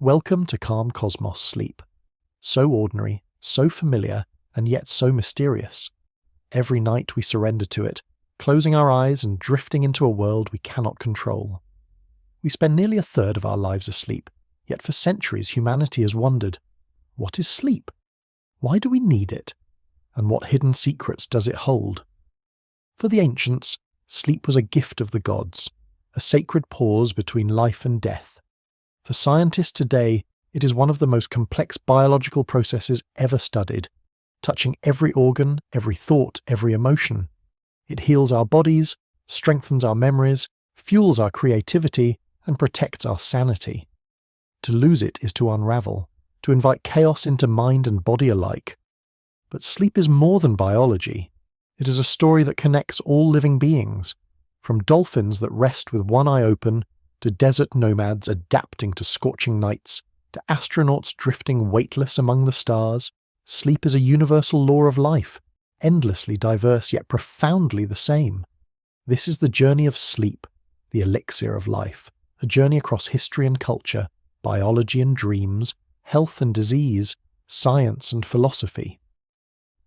Welcome to calm cosmos sleep. So ordinary, so familiar, and yet so mysterious. Every night we surrender to it, closing our eyes and drifting into a world we cannot control. We spend nearly a third of our lives asleep, yet for centuries humanity has wondered, what is sleep? Why do we need it? And what hidden secrets does it hold? For the ancients, sleep was a gift of the gods, a sacred pause between life and death. For scientists today, it is one of the most complex biological processes ever studied, touching every organ, every thought, every emotion. It heals our bodies, strengthens our memories, fuels our creativity, and protects our sanity. To lose it is to unravel, to invite chaos into mind and body alike. But sleep is more than biology. It is a story that connects all living beings, from dolphins that rest with one eye open, to desert nomads adapting to scorching nights, to astronauts drifting weightless among the stars. Sleep is a universal law of life, endlessly diverse yet profoundly the same. This is the journey of sleep, the elixir of life, a journey across history and culture, biology and dreams, health and disease, science and philosophy.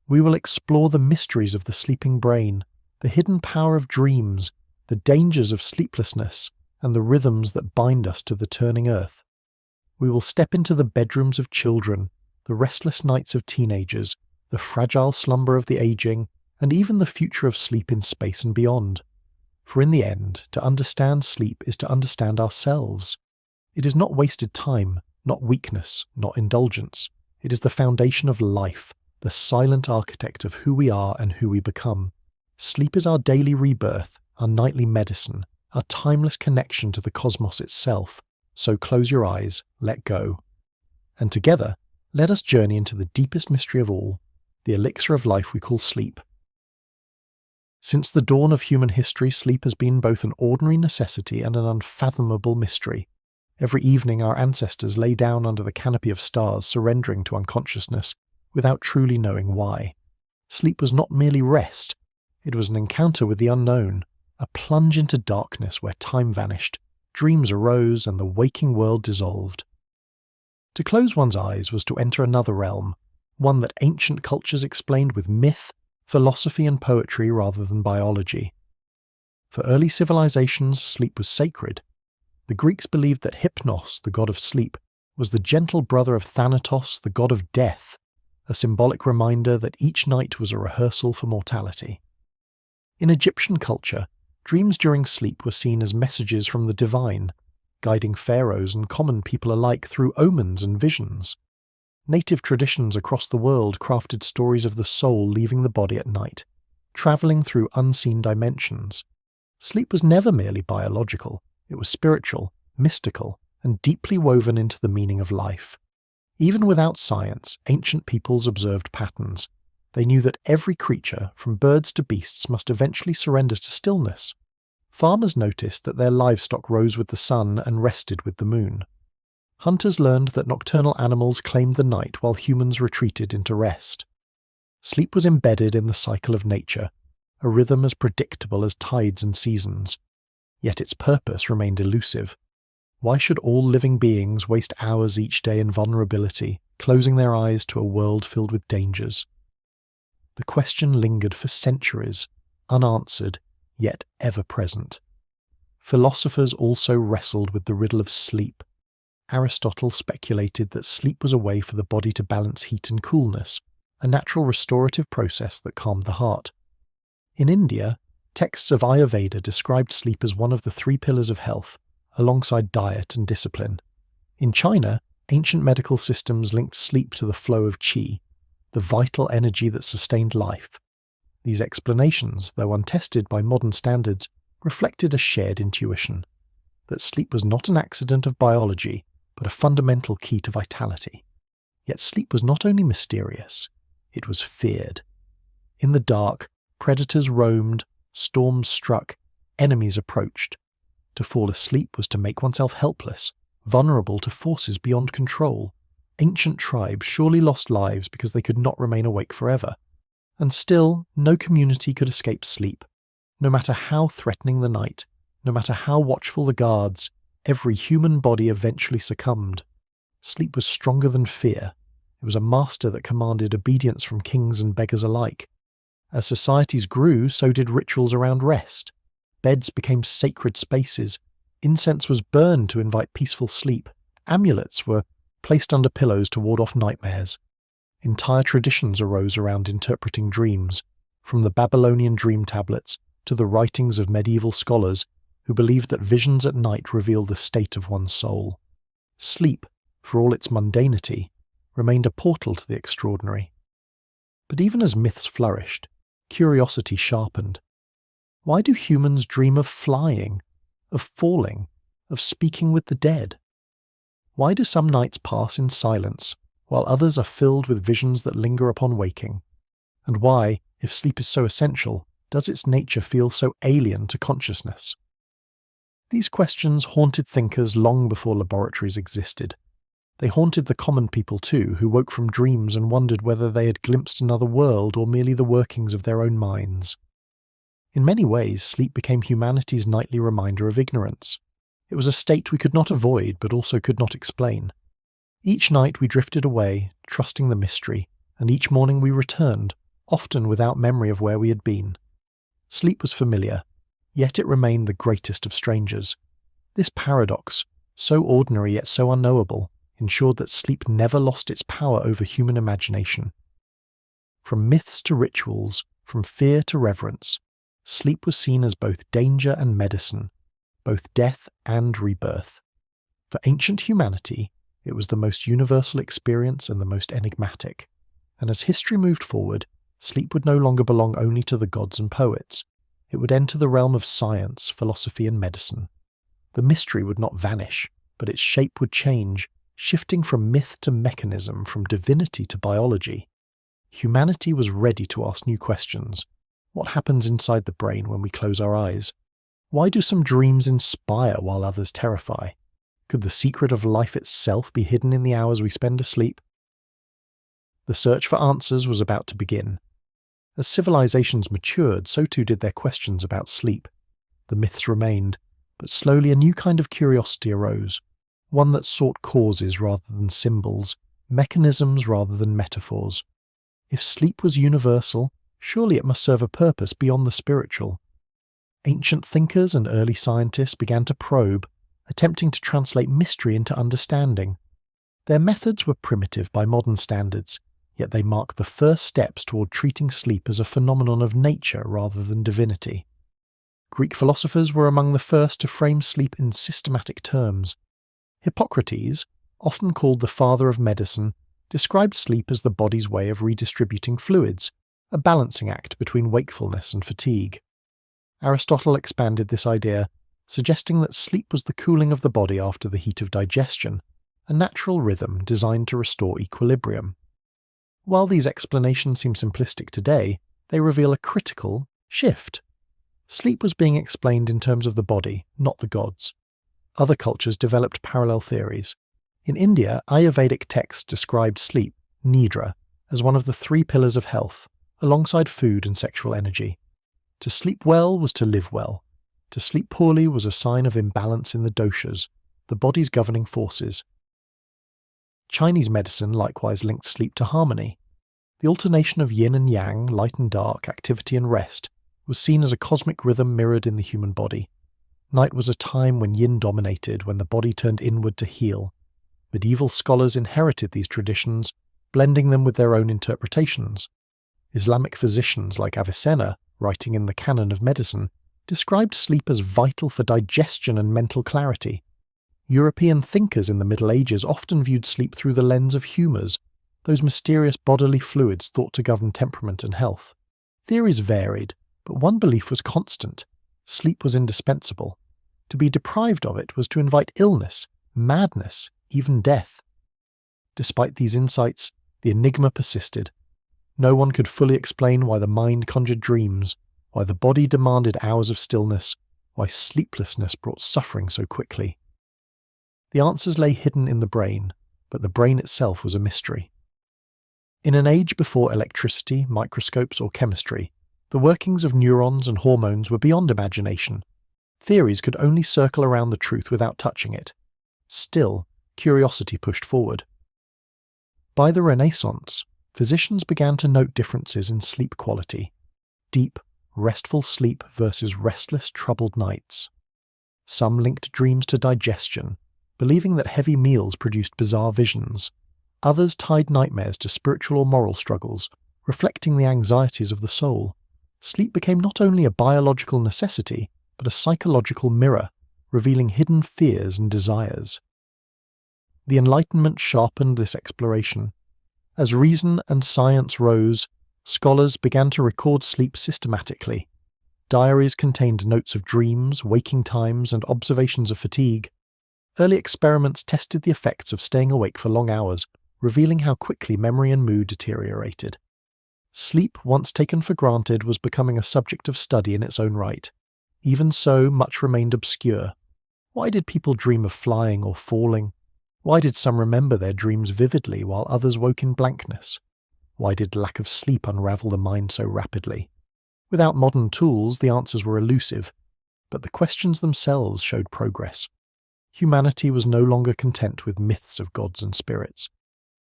We will explore the mysteries of the sleeping brain, the hidden power of dreams, the dangers of sleeplessness, and the rhythms that bind us to the turning earth. We will step into the bedrooms of children, the restless nights of teenagers, the fragile slumber of the aging, and even the future of sleep in space and beyond. For in the end, to understand sleep is to understand ourselves. It is not wasted time, not weakness, not indulgence. It is the foundation of life, the silent architect of who we are and who we become. Sleep is our daily rebirth, our nightly medicine, our timeless connection to the cosmos itself. So close your eyes, let go. And together, let us journey into the deepest mystery of all, the elixir of life we call sleep. Since the dawn of human history, sleep has been both an ordinary necessity and an unfathomable mystery. Every evening our ancestors lay down under the canopy of stars, surrendering to unconsciousness, without truly knowing why. Sleep was not merely rest, it was an encounter with the unknown, a plunge into darkness where time vanished, dreams arose, and the waking world dissolved. To close one's eyes was to enter another realm, one that ancient cultures explained with myth, philosophy and poetry rather than biology. For early civilizations, sleep was sacred. The Greeks believed that Hypnos, the god of sleep, was the gentle brother of Thanatos, the god of death, a symbolic reminder that each night was a rehearsal for mortality. In Egyptian culture, dreams during sleep were seen as messages from the divine, guiding pharaohs and common people alike through omens and visions. Native traditions across the world crafted stories of the soul leaving the body at night, travelling through unseen dimensions. Sleep was never merely biological, it was spiritual, mystical, and deeply woven into the meaning of life. Even without science, ancient peoples observed patterns. They knew that every creature, from birds to beasts, must eventually surrender to stillness. Farmers noticed that their livestock rose with the sun and rested with the moon. Hunters learned that nocturnal animals claimed the night while humans retreated into rest. Sleep was embedded in the cycle of nature, a rhythm as predictable as tides and seasons. Yet its purpose remained elusive. Why should all living beings waste hours each day in vulnerability, closing their eyes to a world filled with dangers? The question lingered for centuries, unanswered, yet ever present. Philosophers also wrestled with the riddle of sleep. Aristotle speculated that sleep was a way for the body to balance heat and coolness, a natural restorative process that calmed the heart. In India, texts of Ayurveda described sleep as one of the 3 pillars of health, alongside diet and discipline. In China, ancient medical systems linked sleep to the flow of qi, the vital energy that sustained life. These explanations, though untested by modern standards, reflected a shared intuition, that sleep was not an accident of biology, but a fundamental key to vitality. Yet sleep was not only mysterious, it was feared. In the dark, predators roamed, storms struck, enemies approached. To fall asleep was to make oneself helpless, vulnerable to forces beyond control. Ancient tribes surely lost lives because they could not remain awake forever. And still, no community could escape sleep. No matter how threatening the night, no matter how watchful the guards, every human body eventually succumbed. Sleep was stronger than fear. It was a master that commanded obedience from kings and beggars alike. As societies grew, so did rituals around rest. Beds became sacred spaces. Incense was burned to invite peaceful sleep. Amulets were placed under pillows to ward off nightmares. Entire traditions arose around interpreting dreams, from the Babylonian dream tablets to the writings of medieval scholars who believed that visions at night reveal the state of one's soul. Sleep, for all its mundanity, remained a portal to the extraordinary. But even as myths flourished, curiosity sharpened. Why do humans dream of flying, of falling, of speaking with the dead? Why do some nights pass in silence, while others are filled with visions that linger upon waking? And why, if sleep is so essential, does its nature feel so alien to consciousness? These questions haunted thinkers long before laboratories existed. They haunted the common people too, who woke from dreams and wondered whether they had glimpsed another world or merely the workings of their own minds. In many ways, sleep became humanity's nightly reminder of ignorance. It was a state we could not avoid but also could not explain. Each night we drifted away, trusting the mystery, and each morning we returned, often without memory of where we had been. Sleep was familiar, yet it remained the greatest of strangers. This paradox, so ordinary yet so unknowable, ensured that sleep never lost its power over human imagination. From myths to rituals, from fear to reverence, sleep was seen as both danger and medicine, both death and rebirth. For ancient humanity, it was the most universal experience and the most enigmatic. And as history moved forward, sleep would no longer belong only to the gods and poets. It would enter the realm of science, philosophy, and medicine. The mystery would not vanish, but its shape would change, shifting from myth to mechanism, from divinity to biology. Humanity was ready to ask new questions. What happens inside the brain when we close our eyes? Why do some dreams inspire while others terrify? Could the secret of life itself be hidden in the hours we spend asleep? The search for answers was about to begin. As civilizations matured, so too did their questions about sleep. The myths remained, but slowly a new kind of curiosity arose, one that sought causes rather than symbols, mechanisms rather than metaphors. If sleep was universal, surely it must serve a purpose beyond the spiritual. Ancient thinkers and early scientists began to probe, attempting to translate mystery into understanding. Their methods were primitive by modern standards, yet they marked the first steps toward treating sleep as a phenomenon of nature rather than divinity. Greek philosophers were among the first to frame sleep in systematic terms. Hippocrates, often called the father of medicine, described sleep as the body's way of redistributing fluids, a balancing act between wakefulness and fatigue. Aristotle expanded this idea, suggesting that sleep was the cooling of the body after the heat of digestion, a natural rhythm designed to restore equilibrium. While these explanations seem simplistic today, they reveal a critical shift. Sleep was being explained in terms of the body, not the gods. Other cultures developed parallel theories. In India, Ayurvedic texts described sleep, nidra, as one of the 3 pillars of health, alongside food and sexual energy. To sleep well was to live well. To sleep poorly was a sign of imbalance in the doshas, the body's governing forces. Chinese medicine likewise linked sleep to harmony. The alternation of yin and yang, light and dark, activity and rest, was seen as a cosmic rhythm mirrored in the human body. Night was a time when yin dominated, when the body turned inward to heal. Medieval scholars inherited these traditions, blending them with their own interpretations. Islamic physicians like Avicenna, writing in the Canon of Medicine, described sleep as vital for digestion and mental clarity. European thinkers in the Middle Ages often viewed sleep through the lens of humours, those mysterious bodily fluids thought to govern temperament and health. Theories varied, but one belief was constant: sleep was indispensable. To be deprived of it was to invite illness, madness, even death. Despite these insights, the enigma persisted. No one could fully explain why the mind conjured dreams, why the body demanded hours of stillness, why sleeplessness brought suffering so quickly. The answers lay hidden in the brain, but the brain itself was a mystery. In an age before electricity, microscopes, or chemistry, the workings of neurons and hormones were beyond imagination. Theories could only circle around the truth without touching it. Still, Curiosity pushed forward. By the Renaissance, physicians began to note differences in sleep quality: deep, restful sleep versus restless, troubled nights. Some linked dreams to digestion, believing that heavy meals produced bizarre visions. Others tied nightmares to spiritual or moral struggles, reflecting the anxieties of the soul. Sleep became not only a biological necessity, but a psychological mirror, revealing hidden fears and desires. The Enlightenment sharpened this exploration. As reason and science rose, scholars began to record sleep systematically. Diaries contained notes of dreams, waking times, and observations of fatigue. Early experiments tested the effects of staying awake for long hours, revealing how quickly memory and mood deteriorated. Sleep, once taken for granted, was becoming a subject of study in its own right. Even so, much remained obscure. Why did people dream of flying or falling? Why did some remember their dreams vividly while others woke in blankness? Why did lack of sleep unravel the mind so rapidly? Without modern tools, the answers were elusive, but the questions themselves showed progress. Humanity was no longer content with myths of gods and spirits.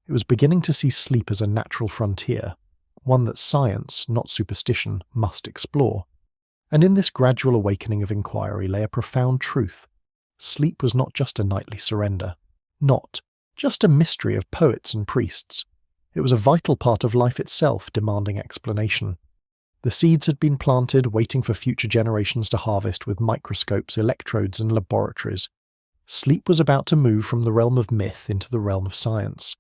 It was beginning to see sleep as a natural frontier, one that science, not superstition, must explore. And in this gradual awakening of inquiry lay a profound truth. Sleep was not just a nightly surrender, not just a mystery of poets and priests. It was a vital part of life itself, demanding explanation. The seeds had been planted, waiting for future generations to harvest with microscopes, electrodes, and laboratories. Sleep was about to move from the realm of myth into the realm of science.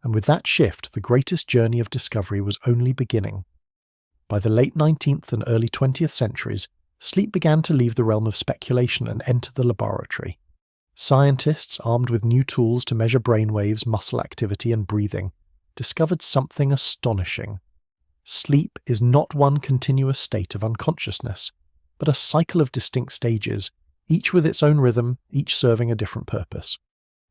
And with that shift, the greatest journey of discovery was only beginning. By the late 19th and early 20th centuries, sleep began to leave the realm of speculation and enter the laboratory. Scientists, armed with new tools to measure brainwaves, muscle activity, and breathing, discovered something astonishing. Sleep is not one continuous state of unconsciousness, but a cycle of distinct stages, each with its own rhythm, each serving a different purpose.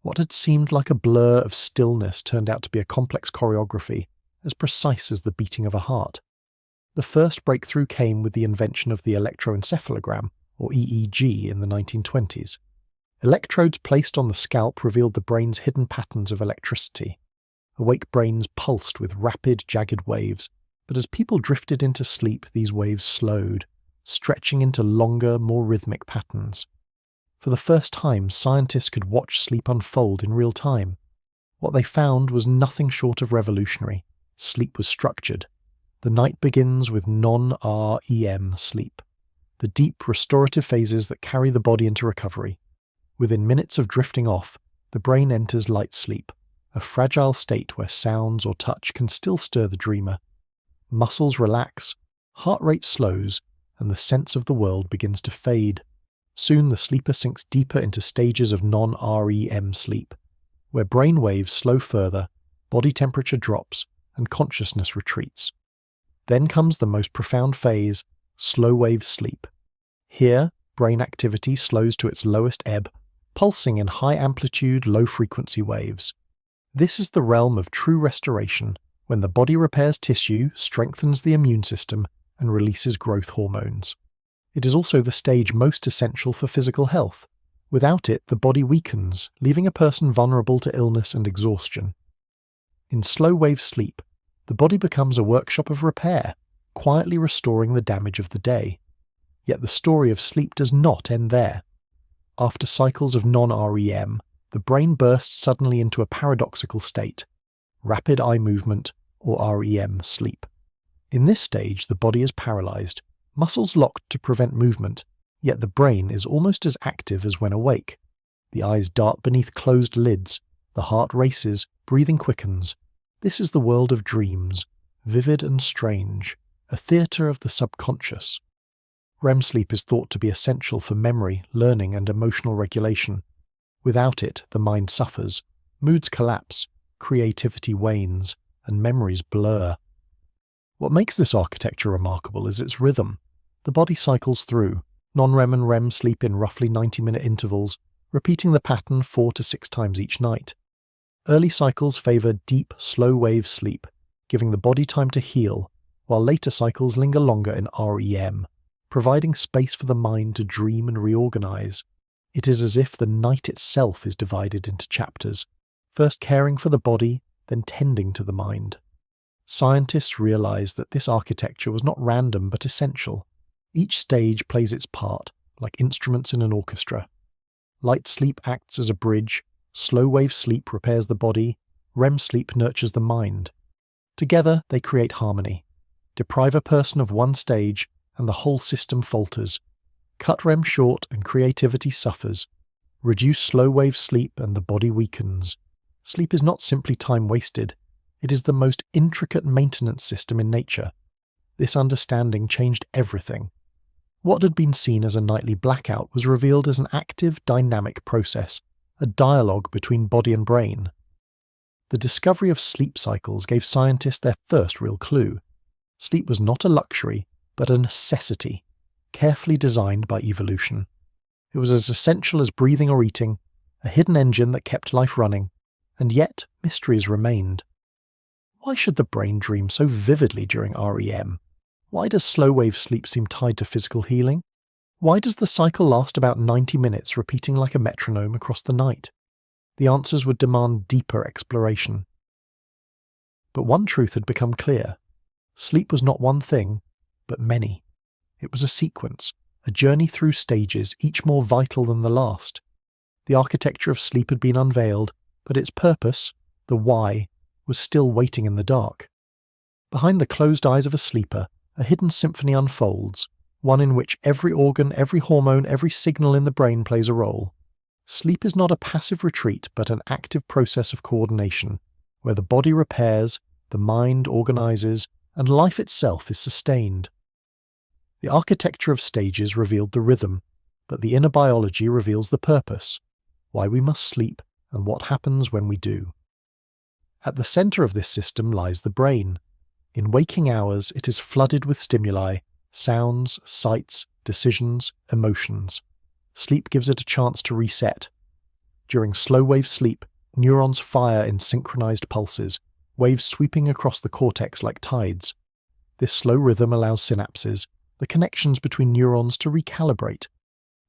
What had seemed like a blur of stillness turned out to be a complex choreography, as precise as the beating of a heart. The first breakthrough came with the invention of the electroencephalogram, or EEG, in the 1920s. Electrodes placed on the scalp revealed the brain's hidden patterns of electricity. Awake brains pulsed with rapid, jagged waves, but as people drifted into sleep, these waves slowed, stretching into longer, more rhythmic patterns. For the first time, scientists could watch sleep unfold in real time. What they found was nothing short of revolutionary. Sleep was structured. The night begins with non-REM sleep, the deep, restorative phases that carry the body into recovery. Within minutes of drifting off, the brain enters light sleep, a fragile state where sounds or touch can still stir the dreamer. Muscles relax, heart rate slows, and the sense of the world begins to fade. Soon the sleeper sinks deeper into stages of non-REM sleep, where brain waves slow further, body temperature drops, and consciousness retreats. Then comes the most profound phase, slow-wave sleep. Here, brain activity slows to its lowest ebb, pulsing in high-amplitude, low-frequency waves. This is the realm of true restoration, when the body repairs tissue, strengthens the immune system, and releases growth hormones. It is also the stage most essential for physical health. Without it, the body weakens, leaving a person vulnerable to illness and exhaustion. In slow-wave sleep, the body becomes a workshop of repair, quietly restoring the damage of the day. Yet the story of sleep does not end there. After cycles of non-REM, the brain bursts suddenly into a paradoxical state, rapid eye movement, or REM sleep. In this stage, the body is paralyzed, muscles locked to prevent movement, yet the brain is almost as active as when awake. The eyes dart beneath closed lids, the heart races, breathing quickens. This is the world of dreams, vivid and strange, a theatre of the subconscious. REM sleep is thought to be essential for memory, learning, and emotional regulation. Without it, the mind suffers, moods collapse, creativity wanes, and memories blur. What makes this architecture remarkable is its rhythm. The body cycles through, non-REM and REM sleep in roughly 90-minute intervals, repeating the pattern 4 to 6 times each night. Early cycles favor deep, slow-wave sleep, giving the body time to heal, while later cycles linger longer in REM, providing space for the mind to dream and reorganize. It is as if the night itself is divided into chapters, first caring for the body, then tending to the mind. Scientists realized that this architecture was not random but essential. Each stage plays its part, like instruments in an orchestra. Light sleep acts as a bridge, slow-wave sleep repairs the body, REM sleep nurtures the mind. Together, they create harmony. Deprive a person of one stage, and the whole system falters. Cut REM short, and creativity suffers. Reduce slow-wave sleep, and the body weakens. Sleep is not simply time wasted. It is the most intricate maintenance system in nature. This understanding changed everything. What had been seen as a nightly blackout was revealed as an active, dynamic process, a dialogue between body and brain. The discovery of sleep cycles gave scientists their first real clue. Sleep was not a luxury, but a necessity, carefully designed by evolution. It was as essential as breathing or eating, a hidden engine that kept life running, and yet mysteries remained. Why should the brain dream so vividly during REM? Why does slow-wave sleep seem tied to physical healing? Why does the cycle last about 90 minutes, repeating like a metronome across the night? The answers would demand deeper exploration. But one truth had become clear. Sleep was not one thing, but many. It was a sequence, a journey through stages, each more vital than the last. The architecture of sleep had been unveiled, but its purpose, the why, was still waiting in the dark. Behind the closed eyes of a sleeper, a hidden symphony unfolds, one in which every organ, every hormone, every signal in the brain plays a role. Sleep is not a passive retreat, but an active process of coordination, where the body repairs, the mind organizes, and life itself is sustained. The architecture of stages revealed the rhythm, but the inner biology reveals the purpose, why we must sleep, and what happens when we do. At the center of this system lies the brain. In waking hours, it is flooded with stimuli, sounds, sights, decisions, emotions. Sleep gives it a chance to reset. During slow-wave sleep, neurons fire in synchronized pulses, waves sweeping across the cortex like tides. This slow rhythm allows synapses, the connections between neurons, to recalibrate.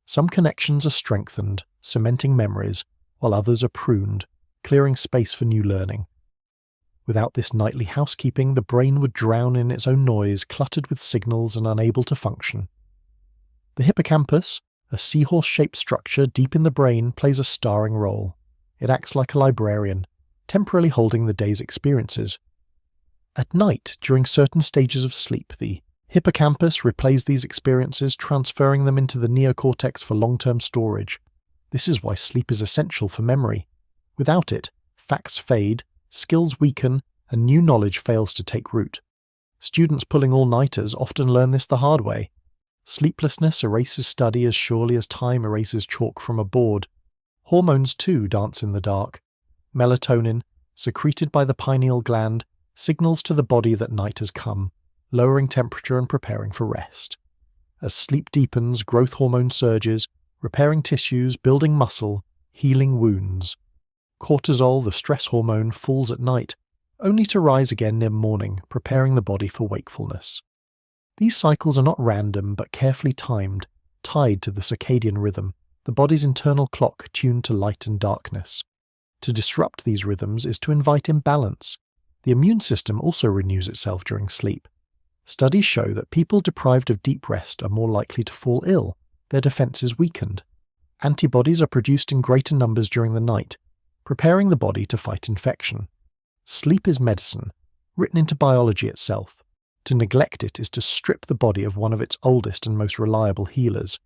Some connections are strengthened, cementing memories, while others are pruned, clearing space for new learning. Without this nightly housekeeping, the brain would drown in its own noise, cluttered with signals and unable to function. The hippocampus, a seahorse-shaped structure deep in the brain, plays a starring role. It acts like a librarian, temporarily holding the day's experiences. At night, during certain stages of sleep, the hippocampus replays these experiences, transferring them into the neocortex for long-term storage. This is why sleep is essential for memory. Without it, facts fade, skills weaken, and new knowledge fails to take root. Students pulling all-nighters often learn this the hard way. Sleeplessness erases study as surely as time erases chalk from a board. Hormones too dance in the dark. Melatonin, secreted by the pineal gland, signals to the body that night has come, lowering temperature and preparing for rest. As sleep deepens, growth hormone surges, repairing tissues, building muscle, healing wounds. Cortisol, the stress hormone, falls at night, only to rise again near morning, preparing the body for wakefulness. These cycles are not random but carefully timed, tied to the circadian rhythm, the body's internal clock tuned to light and darkness. To disrupt these rhythms is to invite imbalance. The immune system also renews itself during sleep. Studies show that people deprived of deep rest are more likely to fall ill, their defenses weakened. Antibodies are produced in greater numbers during the night, preparing the body to fight infection. Sleep is medicine, written into biology itself. To neglect it is to strip the body of one of its oldest and most reliable healers.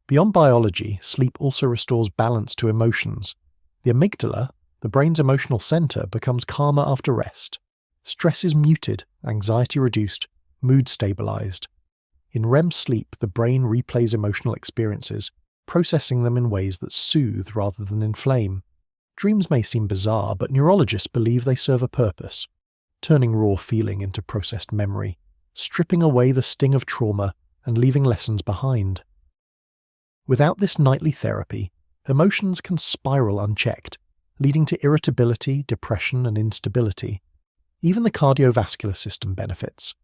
Beyond biology, sleep also restores balance to emotions. The amygdala, the brain's emotional center, becomes calmer after rest. Stress is muted, anxiety reduced, mood stabilized. In REM sleep, the brain replays emotional experiences, processing them in ways that soothe rather than inflame. Dreams may seem bizarre, but neurologists believe they serve a purpose, turning raw feeling into processed memory, stripping away the sting of trauma and leaving lessons behind. Without this nightly therapy, emotions can spiral unchecked, leading to irritability, depression, and instability. Even the cardiovascular system benefits.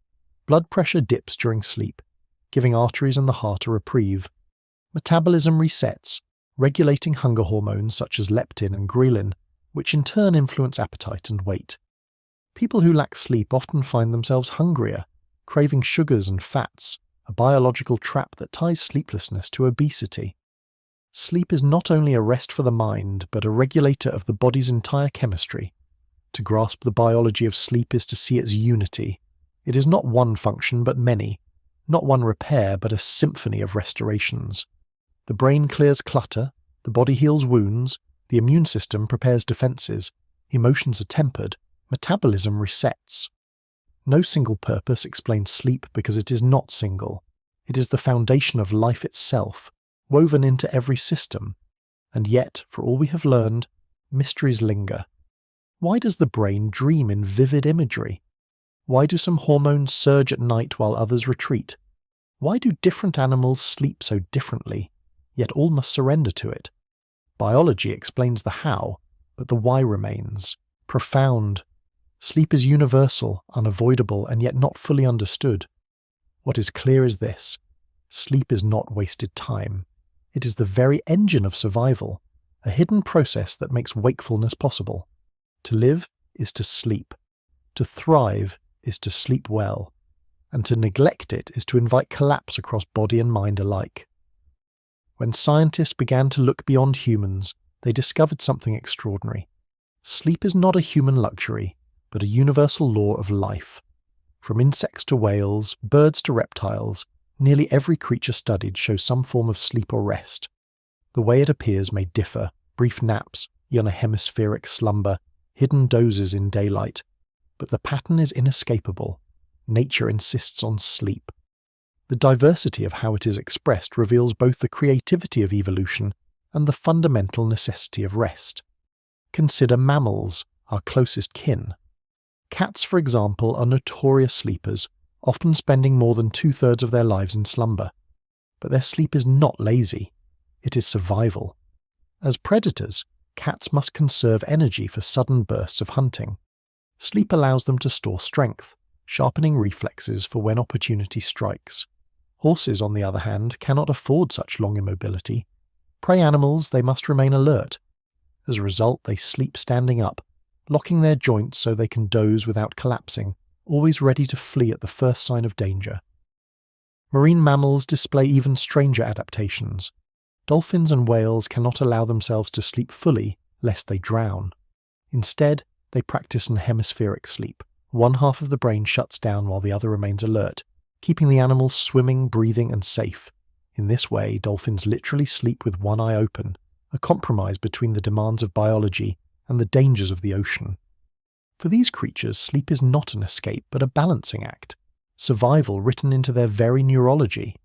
Blood pressure dips during sleep, giving arteries and the heart a reprieve. Metabolism resets, regulating hunger hormones such as leptin and ghrelin, which in turn influence appetite and weight. People who lack sleep often find themselves hungrier, craving sugars and fats, a biological trap that ties sleeplessness to obesity. Sleep is not only a rest for the mind, but a regulator of the body's entire chemistry. To grasp the biology of sleep is to see its unity. It is not one function but many, not one repair but a symphony of restorations. The brain clears clutter, the body heals wounds, the immune system prepares defenses, emotions are tempered, metabolism resets. No single purpose explains sleep because it is not single. It is the foundation of life itself, woven into every system. And yet, for all we have learned, mysteries linger. Why does the brain dream in vivid imagery? Why do some hormones surge at night while others retreat? Why do different animals sleep so differently, yet all must surrender to it? Biology explains the how, but the why remains. Profound. Sleep is universal, unavoidable, and yet not fully understood. What is clear is this: sleep is not wasted time. It is the very engine of survival, a hidden process that makes wakefulness possible. To live is to sleep. To thrive is to sleep well. And to neglect it is to invite collapse across body and mind alike. When scientists began to look beyond humans, they discovered something extraordinary. Sleep is not a human luxury, but a universal law of life. From insects to whales, birds to reptiles, nearly every creature studied shows some form of sleep or rest. The way it appears may differ: brief naps, unihemispheric slumber, hidden dozes in daylight. But the pattern is inescapable. Nature insists on sleep. The diversity of how it is expressed reveals both the creativity of evolution and the fundamental necessity of rest. Consider mammals, our closest kin. Cats, for example, are notorious sleepers, often spending more than 2/3 of their lives in slumber. But their sleep is not lazy. It is survival. As predators, cats must conserve energy for sudden bursts of hunting. Sleep allows them to store strength, sharpening reflexes for when opportunity strikes. Horses, on the other hand, cannot afford such long immobility. Prey animals, they must remain alert. As a result, they sleep standing up, locking their joints so they can doze without collapsing, always ready to flee at the first sign of danger. Marine mammals display even stranger adaptations. Dolphins and whales cannot allow themselves to sleep fully, lest they drown. Instead, they practice an hemispheric sleep. One half of the brain shuts down while the other remains alert, keeping the animals swimming, breathing, and safe. In this way, dolphins literally sleep with one eye open, a compromise between the demands of biology and the dangers of the ocean. For these creatures, sleep is not an escape, but a balancing act, survival written into their very neurology.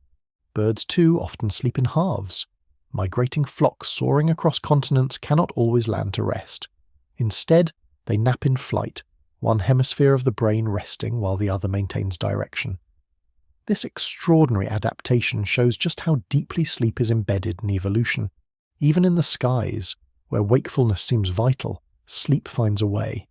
Birds, too, often sleep in halves. Migrating flocks soaring across continents cannot always land to rest. Instead, they nap in flight, one hemisphere of the brain resting while the other maintains direction. This extraordinary adaptation shows just how deeply sleep is embedded in evolution. Even in the skies, where wakefulness seems vital, sleep finds a way.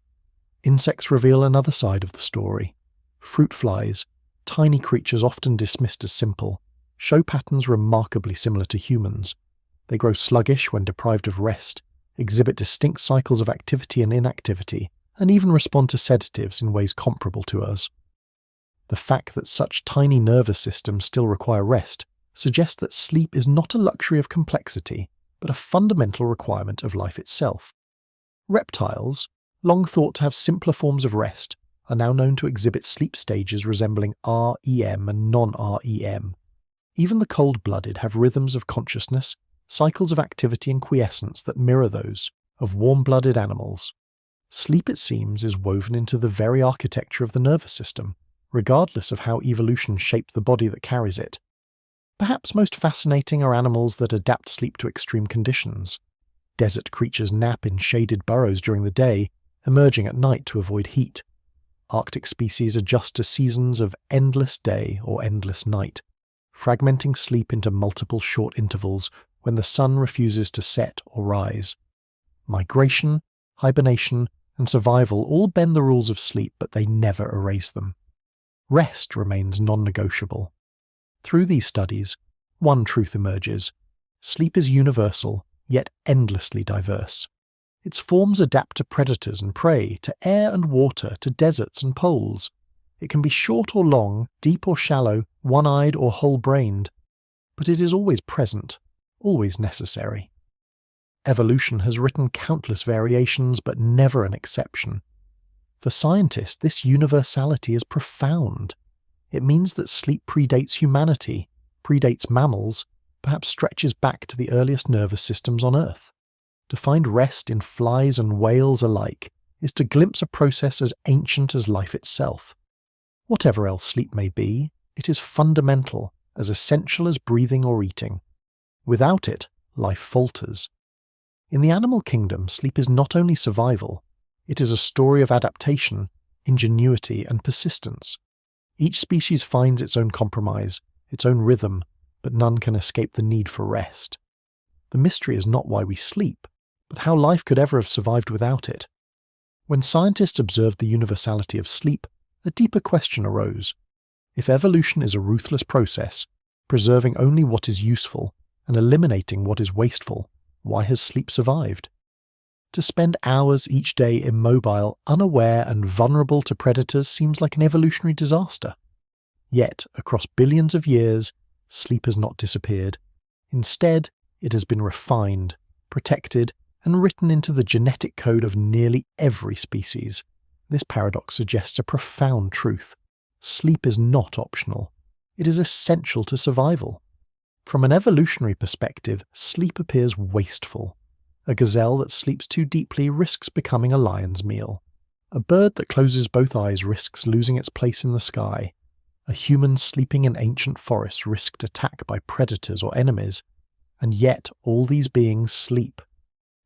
Insects reveal another side of the story. Fruit flies, tiny creatures often dismissed as simple, show patterns remarkably similar to humans. They grow sluggish when deprived of rest, exhibit distinct cycles of activity and inactivity, and even respond to sedatives in ways comparable to us. The fact that such tiny nervous systems still require rest suggests that sleep is not a luxury of complexity, but a fundamental requirement of life itself. Reptiles, long thought to have simpler forms of rest, are now known to exhibit sleep stages resembling REM and non-REM. Even the cold-blooded have rhythms of consciousness, cycles of activity and quiescence that mirror those of warm-blooded animals. Sleep, it seems, is woven into the very architecture of the nervous system, regardless of how evolution shaped the body that carries it. Perhaps most fascinating are animals that adapt sleep to extreme conditions. Desert creatures nap in shaded burrows during the day, emerging at night to avoid heat. Arctic species adjust to seasons of endless day or endless night, fragmenting sleep into multiple short intervals when the sun refuses to set or rise. Migration, hibernation, and survival all bend the rules of sleep, but they never erase them. Rest remains non-negotiable. Through these studies, one truth emerges. Sleep is universal, yet endlessly diverse. Its forms adapt to predators and prey, to air and water, to deserts and poles. It can be short or long, deep or shallow, one-eyed or whole-brained. But it is always present, always necessary. Evolution has written countless variations, but never an exception. For scientists, this universality is profound. It means that sleep predates humanity, predates mammals, perhaps stretches back to the earliest nervous systems on Earth. To find rest in flies and whales alike is to glimpse a process as ancient as life itself. Whatever else sleep may be, it is fundamental, as essential as breathing or eating. Without it, life falters. In the animal kingdom, sleep is not only survival, it is a story of adaptation, ingenuity, and persistence. Each species finds its own compromise, its own rhythm, but none can escape the need for rest. The mystery is not why we sleep, but how life could ever have survived without it. When scientists observed the universality of sleep, a deeper question arose. If evolution is a ruthless process, preserving only what is useful and eliminating what is wasteful, why has sleep survived? To spend hours each day immobile, unaware and vulnerable to predators seems like an evolutionary disaster. Yet, across billions of years, sleep has not disappeared. Instead, it has been refined, protected, and written into the genetic code of nearly every species. This paradox suggests a profound truth. Sleep is not optional. It is essential to survival. From an evolutionary perspective, sleep appears wasteful. A gazelle that sleeps too deeply risks becoming a lion's meal. A bird that closes both eyes risks losing its place in the sky. A human sleeping in ancient forests risked attack by predators or enemies. And yet all these beings sleep.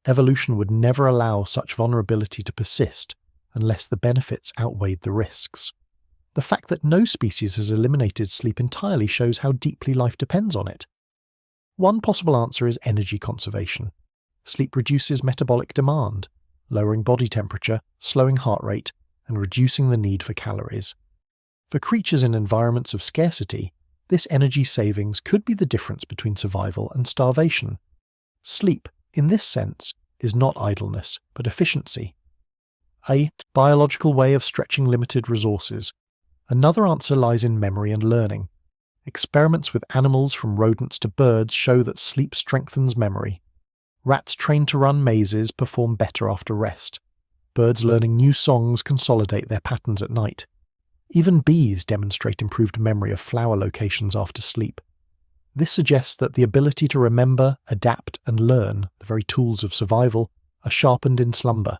Evolution would never allow such vulnerability to persist unless the benefits outweighed the risks. The fact that no species has eliminated sleep entirely shows how deeply life depends on it. One possible answer is energy conservation. Sleep reduces metabolic demand, lowering body temperature, slowing heart rate, and reducing the need for calories. For creatures in environments of scarcity, this energy savings could be the difference between survival and starvation. Sleep, in this sense, is not idleness, but efficiency. A biological way of stretching limited resources. Another answer lies in memory and learning. Experiments with animals from rodents to birds show that sleep strengthens memory. Rats trained to run mazes perform better after rest. Birds learning new songs consolidate their patterns at night. Even bees demonstrate improved memory of flower locations after sleep. This suggests that the ability to remember, adapt, and learn, the very tools of survival, are sharpened in slumber.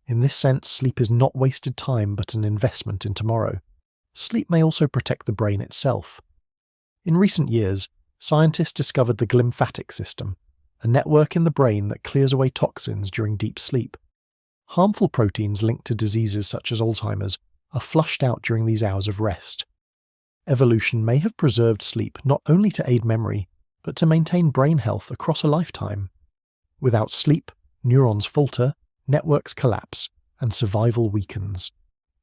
In this sense, sleep is not wasted time but an investment in tomorrow. Sleep may also protect the brain itself. In recent years, scientists discovered the glymphatic system, a network in the brain that clears away toxins during deep sleep. Harmful proteins linked to diseases such as Alzheimer's are flushed out during these hours of rest. Evolution may have preserved sleep not only to aid memory, but to maintain brain health across a lifetime. Without sleep, neurons falter, networks collapse, and survival weakens.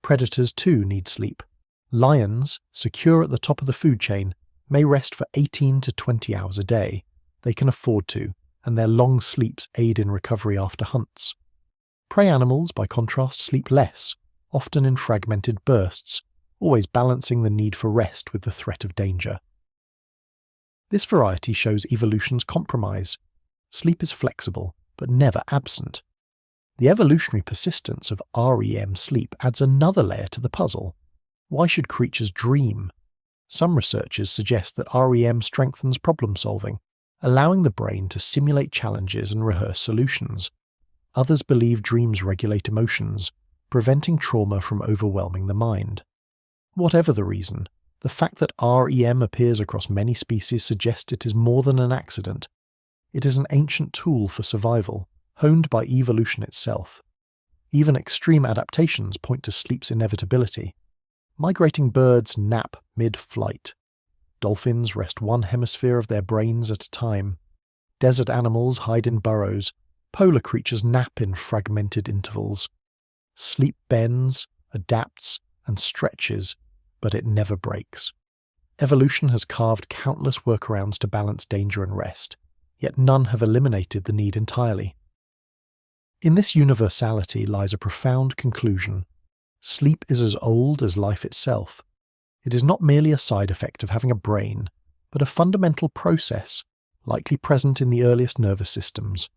Predators too need sleep. Lions, secure at the top of the food chain, may rest for 18 to 20 hours a day. They can afford to, and their long sleeps aid in recovery after hunts. Prey animals, by contrast, sleep less, often in fragmented bursts, always balancing the need for rest with the threat of danger. This variety shows evolution's compromise. Sleep is flexible, but never absent. The evolutionary persistence of REM sleep adds another layer to the puzzle. Why should creatures dream? Some researchers suggest that REM strengthens problem solving, allowing the brain to simulate challenges and rehearse solutions. Others believe dreams regulate emotions, preventing trauma from overwhelming the mind. Whatever the reason, the fact that REM appears across many species suggests it is more than an accident. It is an ancient tool for survival, honed by evolution itself. Even extreme adaptations point to sleep's inevitability. Migrating birds nap mid-flight. Dolphins rest one hemisphere of their brains at a time. Desert animals hide in burrows. Polar creatures nap in fragmented intervals. Sleep bends, adapts, and stretches, but it never breaks. Evolution has carved countless workarounds to balance danger and rest. yet none have eliminated the need entirely. In this universality lies a profound conclusion. Sleep is as old as life itself. It is not merely a side effect of having a brain, but a fundamental process, likely present in the earliest nervous systems.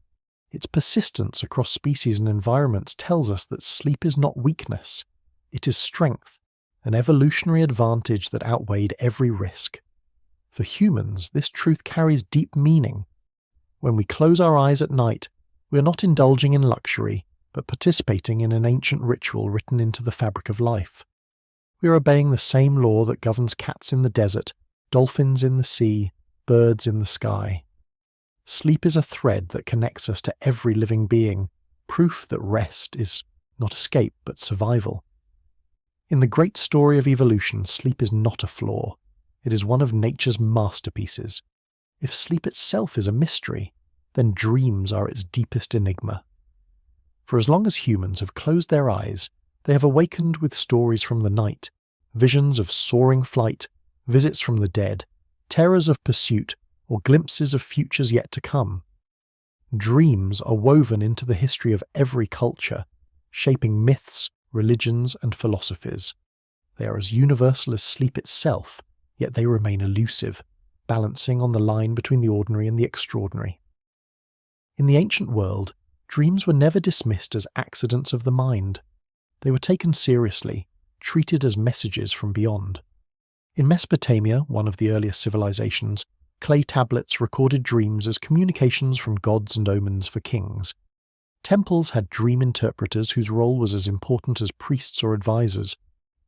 Its persistence across species and environments tells us that sleep is not weakness. It is strength, an evolutionary advantage that outweighed every risk. For humans, this truth carries deep meaning. When we close our eyes at night, we are not indulging in luxury, but participating in an ancient ritual written into the fabric of life. We are obeying the same law that governs cats in the desert, dolphins in the sea, birds in the sky. Sleep is a thread that connects us to every living being, proof that rest is not escape but survival. In the great story of evolution, sleep is not a flaw. It is one of nature's masterpieces. If sleep itself is a mystery, then dreams are its deepest enigma. For as long as humans have closed their eyes, they have awakened with stories from the night, visions of soaring flight, visits from the dead, terrors of pursuit, or glimpses of futures yet to come. Dreams are woven into the history of every culture, shaping myths, religions, and philosophies. They are as universal as sleep itself, yet they remain elusive, balancing on the line between the ordinary and the extraordinary. In the ancient world, dreams were never dismissed as accidents of the mind. They were taken seriously, treated as messages from beyond. In Mesopotamia, one of the earliest civilizations, clay tablets recorded dreams as communications from gods and omens for kings. Temples had dream interpreters whose role was as important as priests or advisors.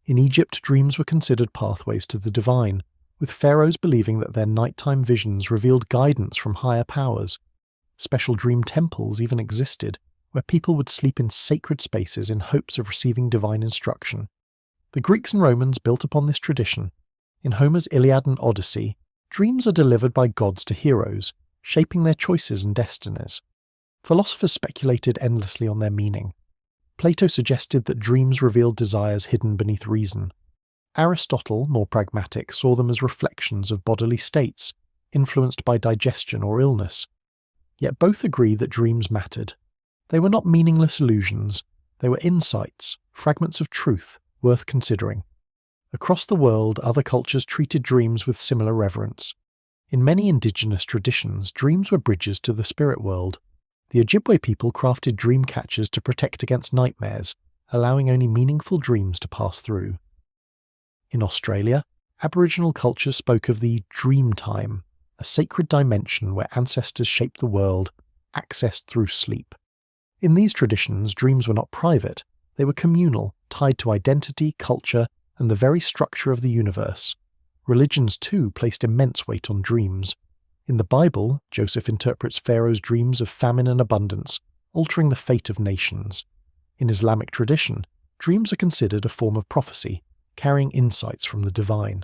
In Egypt, dreams were considered pathways to the divine, with pharaohs believing that their nighttime visions revealed guidance from higher powers. Special dream temples even existed, where people would sleep in sacred spaces in hopes of receiving divine instruction. The Greeks and Romans built upon this tradition. In Homer's Iliad and Odyssey, dreams are delivered by gods to heroes, shaping their choices and destinies. Philosophers speculated endlessly on their meaning. Plato suggested that dreams revealed desires hidden beneath reason. Aristotle, more pragmatic, saw them as reflections of bodily states, influenced by digestion or illness. Yet both agree that dreams mattered. They were not meaningless illusions. They were insights, fragments of truth, worth considering. Across the world, other cultures treated dreams with similar reverence. In many indigenous traditions, dreams were bridges to the spirit world. The Ojibwe people crafted dream catchers to protect against nightmares, allowing only meaningful dreams to pass through. In Australia, Aboriginal cultures spoke of the dream time, a sacred dimension where ancestors shaped the world, accessed through sleep. In these traditions, dreams were not private, they were communal, tied to identity, culture, and the very structure of the universe. Religions, too, placed immense weight on dreams. In the Bible, Joseph interprets Pharaoh's dreams of famine and abundance, altering the fate of nations. In Islamic tradition, dreams are considered a form of prophecy, carrying insights from the divine.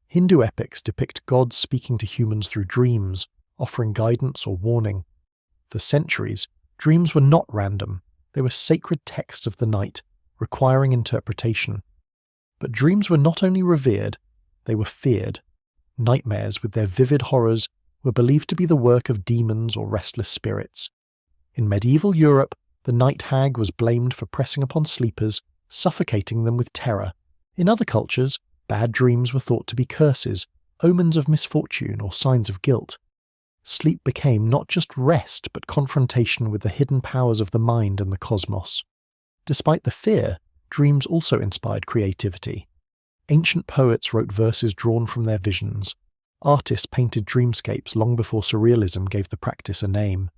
Hindu epics depict gods speaking to humans through dreams, offering guidance or warning. For centuries, dreams were not random. They were sacred texts of the night, requiring interpretation. But dreams were not only revered, they were feared. Nightmares, with their vivid horrors, were believed to be the work of demons or restless spirits. In medieval Europe, the night hag was blamed for pressing upon sleepers, suffocating them with terror. In other cultures, bad dreams were thought to be curses, omens of misfortune or signs of guilt. Sleep became not just rest, but confrontation with the hidden powers of the mind and the cosmos. Despite the fear, dreams also inspired creativity. Ancient poets wrote verses drawn from their visions. Artists painted dreamscapes long before surrealism gave the practice a name.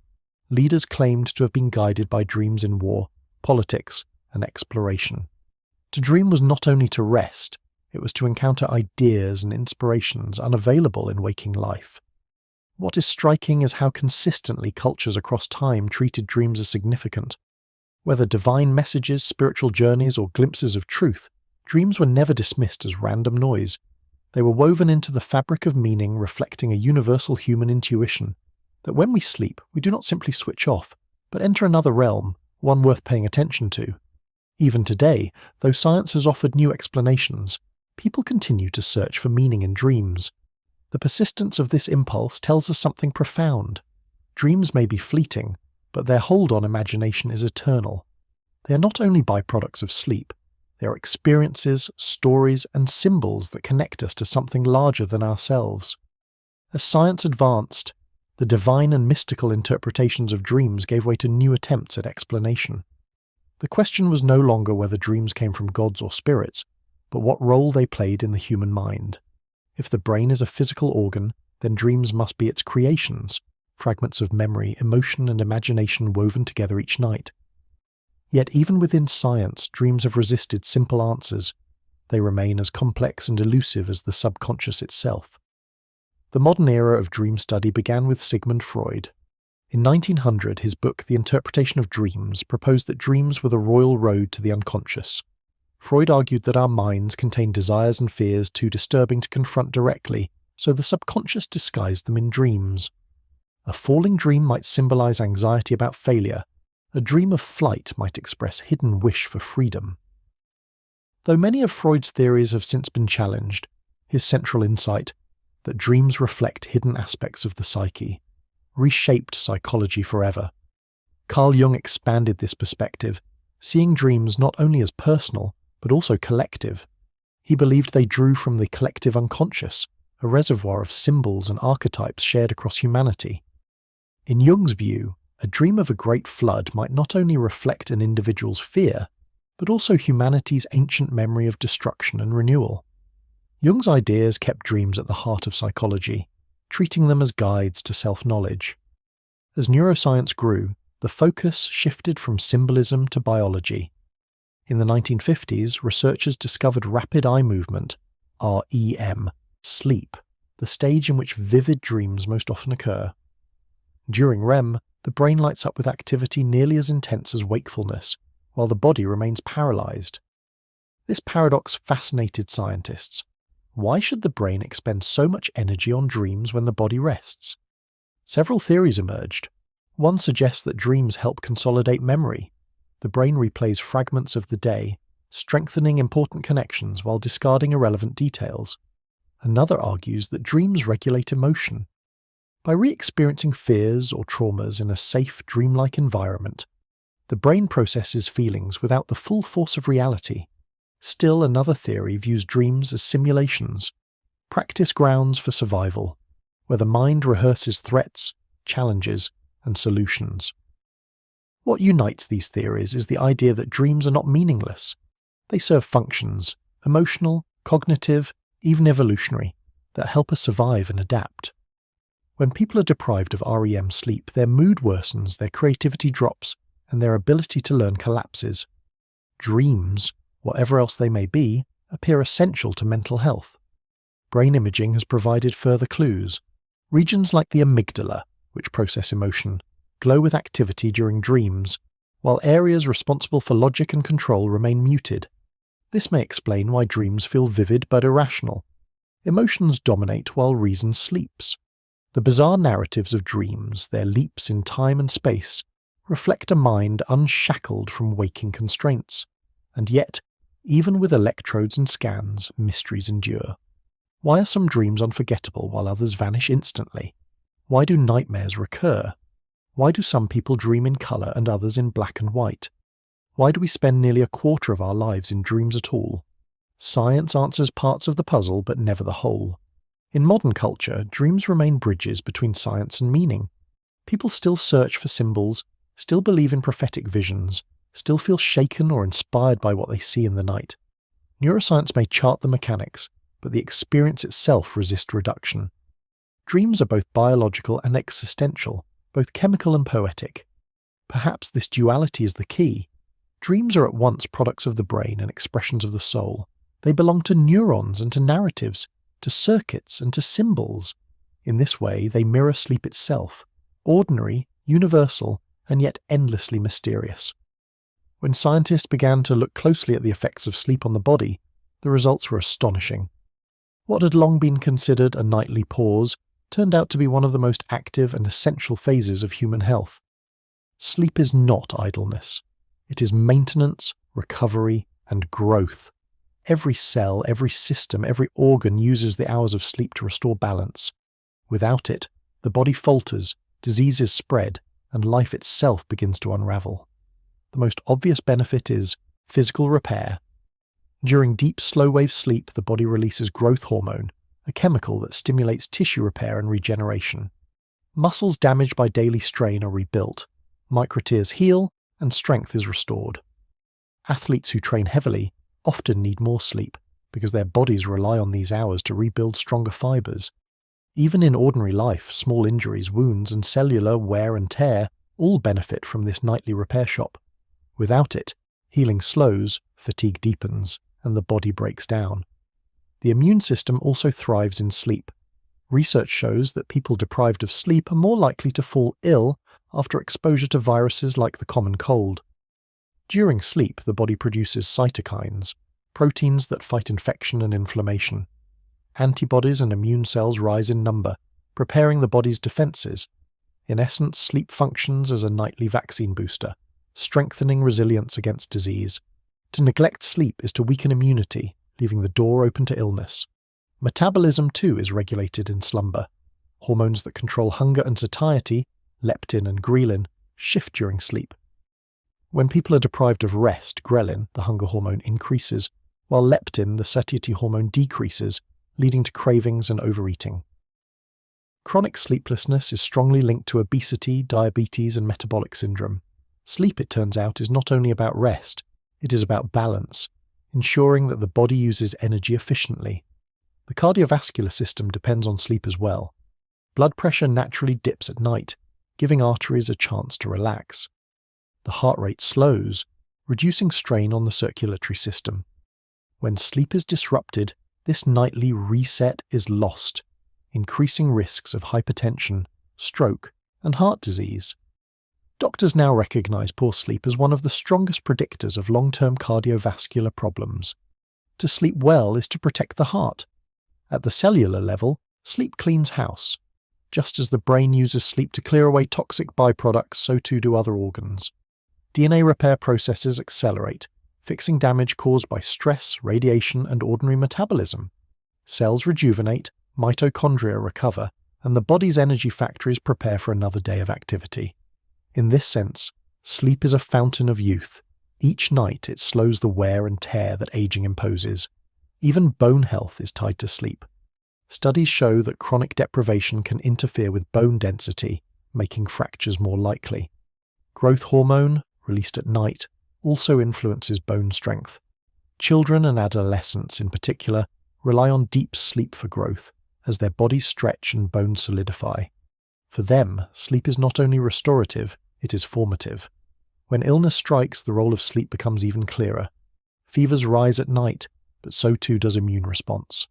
Leaders claimed to have been guided by dreams in war, politics, and exploration. To dream was not only to rest, it was to encounter ideas and inspirations unavailable in waking life. What is striking is how consistently cultures across time treated dreams as significant. Whether divine messages, spiritual journeys, or glimpses of truth, dreams were never dismissed as random noise. They were woven into the fabric of meaning, reflecting a universal human intuition, that when we sleep, we do not simply switch off, but enter another realm, one worth paying attention to. Even today, though science has offered new explanations, people continue to search for meaning in dreams. The persistence of this impulse tells us something profound. Dreams may be fleeting, but their hold on imagination is eternal. They are not only byproducts of sleep, they are experiences, stories, and symbols that connect us to something larger than ourselves. As science advanced, the divine and mystical interpretations of dreams gave way to new attempts at explanation. The question was no longer whether dreams came from gods or spirits, but what role they played in the human mind. If the brain is a physical organ, then dreams must be its creations, fragments of memory, emotion, and imagination woven together each night. Yet even within science, dreams have resisted simple answers. They remain as complex and elusive as the subconscious itself. The modern era of dream study began with Sigmund Freud. In 1900, his book The Interpretation of Dreams proposed that dreams were the royal road to the unconscious. Freud argued that our minds contain desires and fears too disturbing to confront directly, so the subconscious disguised them in dreams. A falling dream might symbolize anxiety about failure. A dream of flight might express hidden wish for freedom. Though many of Freud's theories have since been challenged, his central insight, that dreams reflect hidden aspects of the psyche, reshaped psychology forever. Carl Jung expanded this perspective, seeing dreams not only as personal, but also collective. He believed they drew from the collective unconscious, a reservoir of symbols and archetypes shared across humanity. In Jung's view, a dream of a great flood might not only reflect an individual's fear, but also humanity's ancient memory of destruction and renewal. Jung's ideas kept dreams at the heart of psychology, treating them as guides to self-knowledge. As neuroscience grew, the focus shifted from symbolism to biology. In the 1950s, researchers discovered rapid eye movement, REM, sleep, the stage in which vivid dreams most often occur. During REM, the brain lights up with activity nearly as intense as wakefulness, while the body remains paralyzed. This paradox fascinated scientists. Why should the brain expend so much energy on dreams when the body rests? Several theories emerged. One suggests that dreams help consolidate memory. The brain replays fragments of the day, strengthening important connections while discarding irrelevant details. Another argues that dreams regulate emotion. By re-experiencing fears or traumas in a safe, dreamlike environment, the brain processes feelings without the full force of reality. Still, another theory views dreams as simulations, practice grounds for survival, where the mind rehearses threats, challenges, and solutions. What unites these theories is the idea that dreams are not meaningless. They serve functions, emotional, cognitive, even evolutionary, that help us survive and adapt. When people are deprived of REM sleep, their mood worsens, their creativity drops, and their ability to learn collapses. Dreams, whatever else they may be, appear essential to mental health. Brain imaging has provided further clues. Regions like the amygdala, which process emotion, glow with activity during dreams, while areas responsible for logic and control remain muted. This may explain why dreams feel vivid but irrational. Emotions dominate while reason sleeps. The bizarre narratives of dreams, their leaps in time and space, reflect a mind unshackled from waking constraints. And yet, even with electrodes and scans, mysteries endure. Why are some dreams unforgettable while others vanish instantly? Why do nightmares recur? Why do some people dream in colour and others in black and white? Why do we spend nearly a quarter of our lives in dreams at all? Science answers parts of the puzzle, but never the whole. In modern culture, dreams remain bridges between science and meaning. People still search for symbols, still believe in prophetic visions, still feel shaken or inspired by what they see in the night. Neuroscience may chart the mechanics, but the experience itself resists reduction. Dreams are both biological and existential, both chemical and poetic. Perhaps this duality is the key. Dreams are at once products of the brain and expressions of the soul. They belong to neurons and to narratives, to circuits and to symbols. In this way, they mirror sleep itself, ordinary, universal, and yet endlessly mysterious. When scientists began to look closely at the effects of sleep on the body, the results were astonishing. What had long been considered a nightly pause turned out to be one of the most active and essential phases of human health. Sleep is not idleness. It is maintenance, recovery, and growth. Every cell, every system, every organ uses the hours of sleep to restore balance. Without it, the body falters, diseases spread, and life itself begins to unravel. The most obvious benefit is physical repair. During deep slow-wave sleep, the body releases growth hormone, a chemical that stimulates tissue repair and regeneration. Muscles damaged by daily strain are rebuilt, microtears heal, and strength is restored. Athletes who train heavily often need more sleep because their bodies rely on these hours to rebuild stronger fibers. Even in ordinary life, small injuries, wounds, and cellular wear and tear all benefit from this nightly repair shop. Without it, healing slows, fatigue deepens, and the body breaks down. The immune system also thrives in sleep. Research shows that people deprived of sleep are more likely to fall ill after exposure to viruses like the common cold. During sleep, the body produces cytokines, proteins that fight infection and inflammation. Antibodies and immune cells rise in number, preparing the body's defenses. In essence, sleep functions as a nightly vaccine booster, strengthening resilience against disease. To neglect sleep is to weaken immunity, leaving the door open to illness. Metabolism too is regulated in slumber. Hormones that control hunger and satiety, leptin and ghrelin, shift during sleep. When people are deprived of rest, ghrelin, the hunger hormone, increases, while leptin, the satiety hormone, decreases, leading to cravings and overeating. Chronic sleeplessness is strongly linked to obesity, diabetes, and metabolic syndrome. Sleep, it turns out, is not only about rest, it is about balance, ensuring that the body uses energy efficiently. The cardiovascular system depends on sleep as well. Blood pressure naturally dips at night, giving arteries a chance to relax. The heart rate slows, reducing strain on the circulatory system. When sleep is disrupted, this nightly reset is lost, increasing risks of hypertension, stroke, and heart disease. Doctors now recognize poor sleep as one of the strongest predictors of long-term cardiovascular problems. To sleep well is to protect the heart. At the cellular level, sleep cleans house. Just as the brain uses sleep to clear away toxic byproducts, so too do other organs. DNA repair processes accelerate, fixing damage caused by stress, radiation, and ordinary metabolism. Cells rejuvenate, mitochondria recover, and the body's energy factories prepare for another day of activity. In this sense, sleep is a fountain of youth. Each night it slows the wear and tear that aging imposes. Even bone health is tied to sleep. Studies show that chronic deprivation can interfere with bone density, making fractures more likely. Growth hormone, released at night, also influences bone strength. Children and adolescents, in particular, rely on deep sleep for growth, as their bodies stretch and bones solidify. For them, sleep is not only restorative, it is formative. When illness strikes, the role of sleep becomes even clearer. Fevers rise at night, but so too does immune response.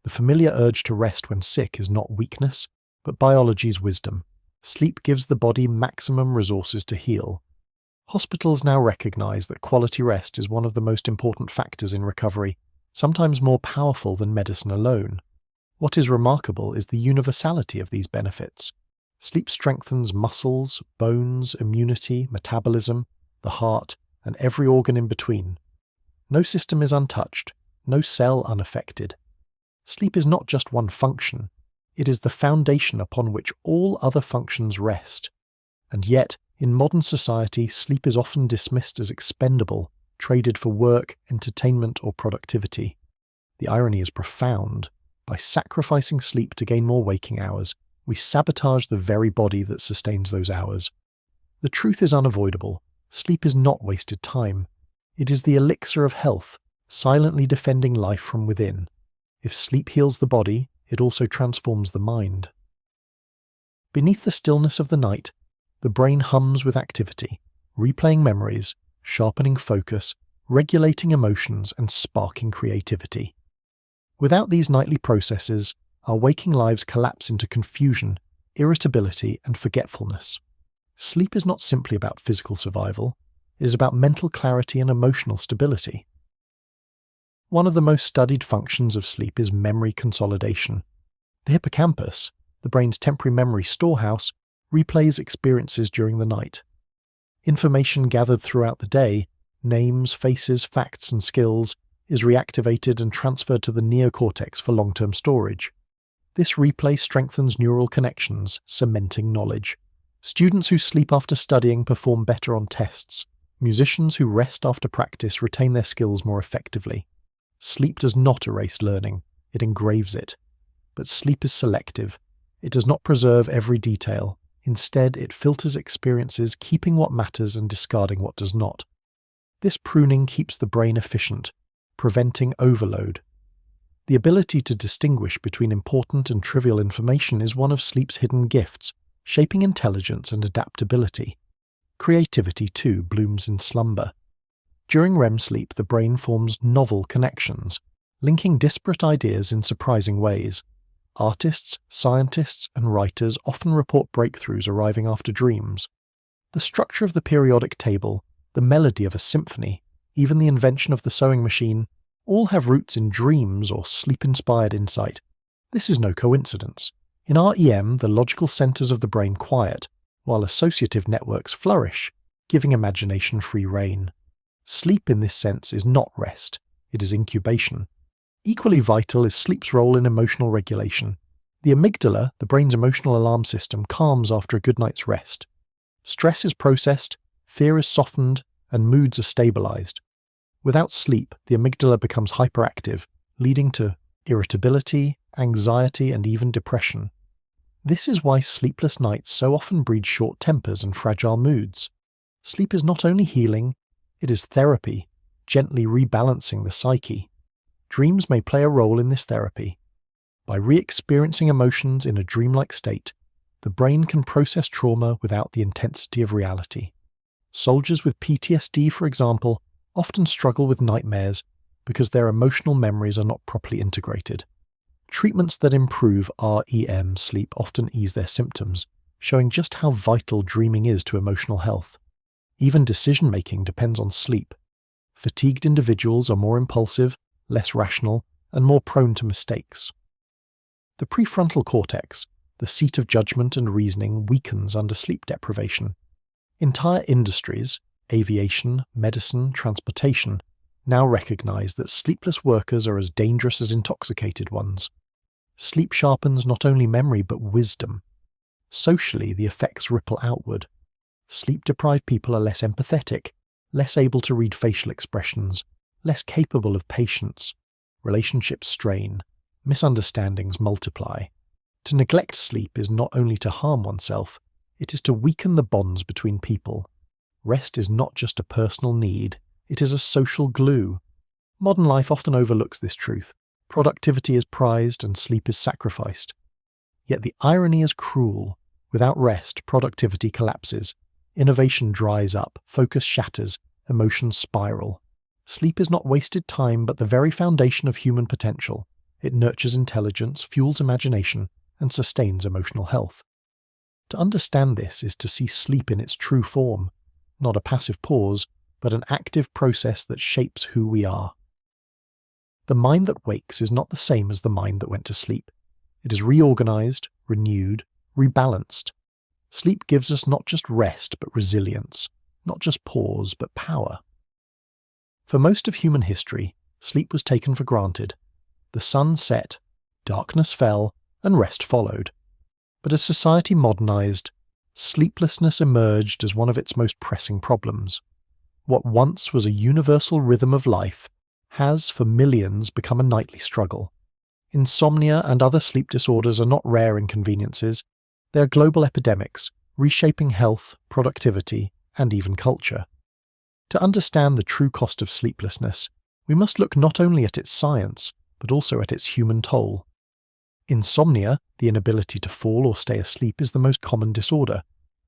The familiar urge to rest when sick is not weakness, but biology's wisdom. Sleep gives the body maximum resources to heal. Hospitals now recognize that quality rest is one of the most important factors in recovery, sometimes more powerful than medicine alone. What is remarkable is the universality of these benefits. Sleep strengthens muscles, bones, immunity, metabolism, the heart, and every organ in between. No system is untouched, no cell unaffected. Sleep is not just one function, it is the foundation upon which all other functions rest. And yet, in modern society, sleep is often dismissed as expendable, traded for work, entertainment, or productivity. The irony is profound. By sacrificing sleep to gain more waking hours, we sabotage the very body that sustains those hours. The truth is unavoidable. Sleep is not wasted time. It is the elixir of health, silently defending life from within. If sleep heals the body, it also transforms the mind. Beneath the stillness of the night, the brain hums with activity, replaying memories, sharpening focus, regulating emotions, and sparking creativity. Without these nightly processes, our waking lives collapse into confusion, irritability, and forgetfulness. Sleep is not simply about physical survival, it is about mental clarity and emotional stability. One of the most studied functions of sleep is memory consolidation. The hippocampus, the brain's temporary memory storehouse, replays experiences during the night. Information gathered throughout the day, names, faces, facts, and skills, is reactivated and transferred to the neocortex for long-term storage. This replay strengthens neural connections, cementing knowledge. Students who sleep after studying perform better on tests. Musicians who rest after practice retain their skills more effectively. Sleep does not erase learning, it engraves it. But sleep is selective. It does not preserve every detail. Instead, it filters experiences, keeping what matters and discarding what does not. This pruning keeps the brain efficient, preventing overload. The ability to distinguish between important and trivial information is one of sleep's hidden gifts, shaping intelligence and adaptability. Creativity, too, blooms in slumber. During REM sleep, the brain forms novel connections, linking disparate ideas in surprising ways. Artists, scientists, and writers often report breakthroughs arriving after dreams. The structure of the periodic table, the melody of a symphony, even the invention of the sewing machine, all have roots in dreams or sleep-inspired insight. This is no coincidence. In REM, the logical centers of the brain quiet, while associative networks flourish, giving imagination free rein. Sleep in this sense is not rest, it is incubation. Equally vital is sleep's role in emotional regulation. The amygdala, the brain's emotional alarm system, calms after a good night's rest. Stress is processed, fear is softened, and moods are stabilized. Without sleep, the amygdala becomes hyperactive, leading to irritability, anxiety, and even depression. This is why sleepless nights so often breed short tempers and fragile moods. Sleep is not only healing, it is therapy, gently rebalancing the psyche. Dreams may play a role in this therapy. By re-experiencing emotions in a dreamlike state, the brain can process trauma without the intensity of reality. Soldiers with PTSD, for example, often struggle with nightmares because their emotional memories are not properly integrated. Treatments that improve REM sleep often ease their symptoms, showing just how vital dreaming is to emotional health. Even decision-making depends on sleep. Fatigued individuals are more impulsive, less rational, and more prone to mistakes. The prefrontal cortex, the seat of judgment and reasoning, weakens under sleep deprivation. Entire industries, aviation, medicine, transportation, now recognize that sleepless workers are as dangerous as intoxicated ones. Sleep sharpens not only memory but wisdom. Socially, the effects ripple outward. Sleep-deprived people are less empathetic, less able to read facial expressions, less capable of patience. Relationships strain, misunderstandings multiply. To neglect sleep is not only to harm oneself, it is to weaken the bonds between people. Rest is not just a personal need, it is a social glue. Modern life often overlooks this truth. Productivity is prized and sleep is sacrificed. Yet the irony is cruel. Without rest, productivity collapses. Innovation dries up, focus shatters, emotions spiral. Sleep is not wasted time but the very foundation of human potential. It nurtures intelligence, fuels imagination, and sustains emotional health. To understand this is to see sleep in its true form, not a passive pause, but an active process that shapes who we are. The mind that wakes is not the same as the mind that went to sleep. It is reorganized, renewed, rebalanced. Sleep gives us not just rest but resilience, not just pause but power. For most of human history, sleep was taken for granted. The sun set, darkness fell, and rest followed. But as society modernized, sleeplessness emerged as one of its most pressing problems. What once was a universal rhythm of life has, for millions, become a nightly struggle. Insomnia and other sleep disorders are not rare inconveniences. They are global epidemics, reshaping health, productivity, and even culture. To understand the true cost of sleeplessness, we must look not only at its science, but also at its human toll. Insomnia, the inability to fall or stay asleep, is the most common disorder.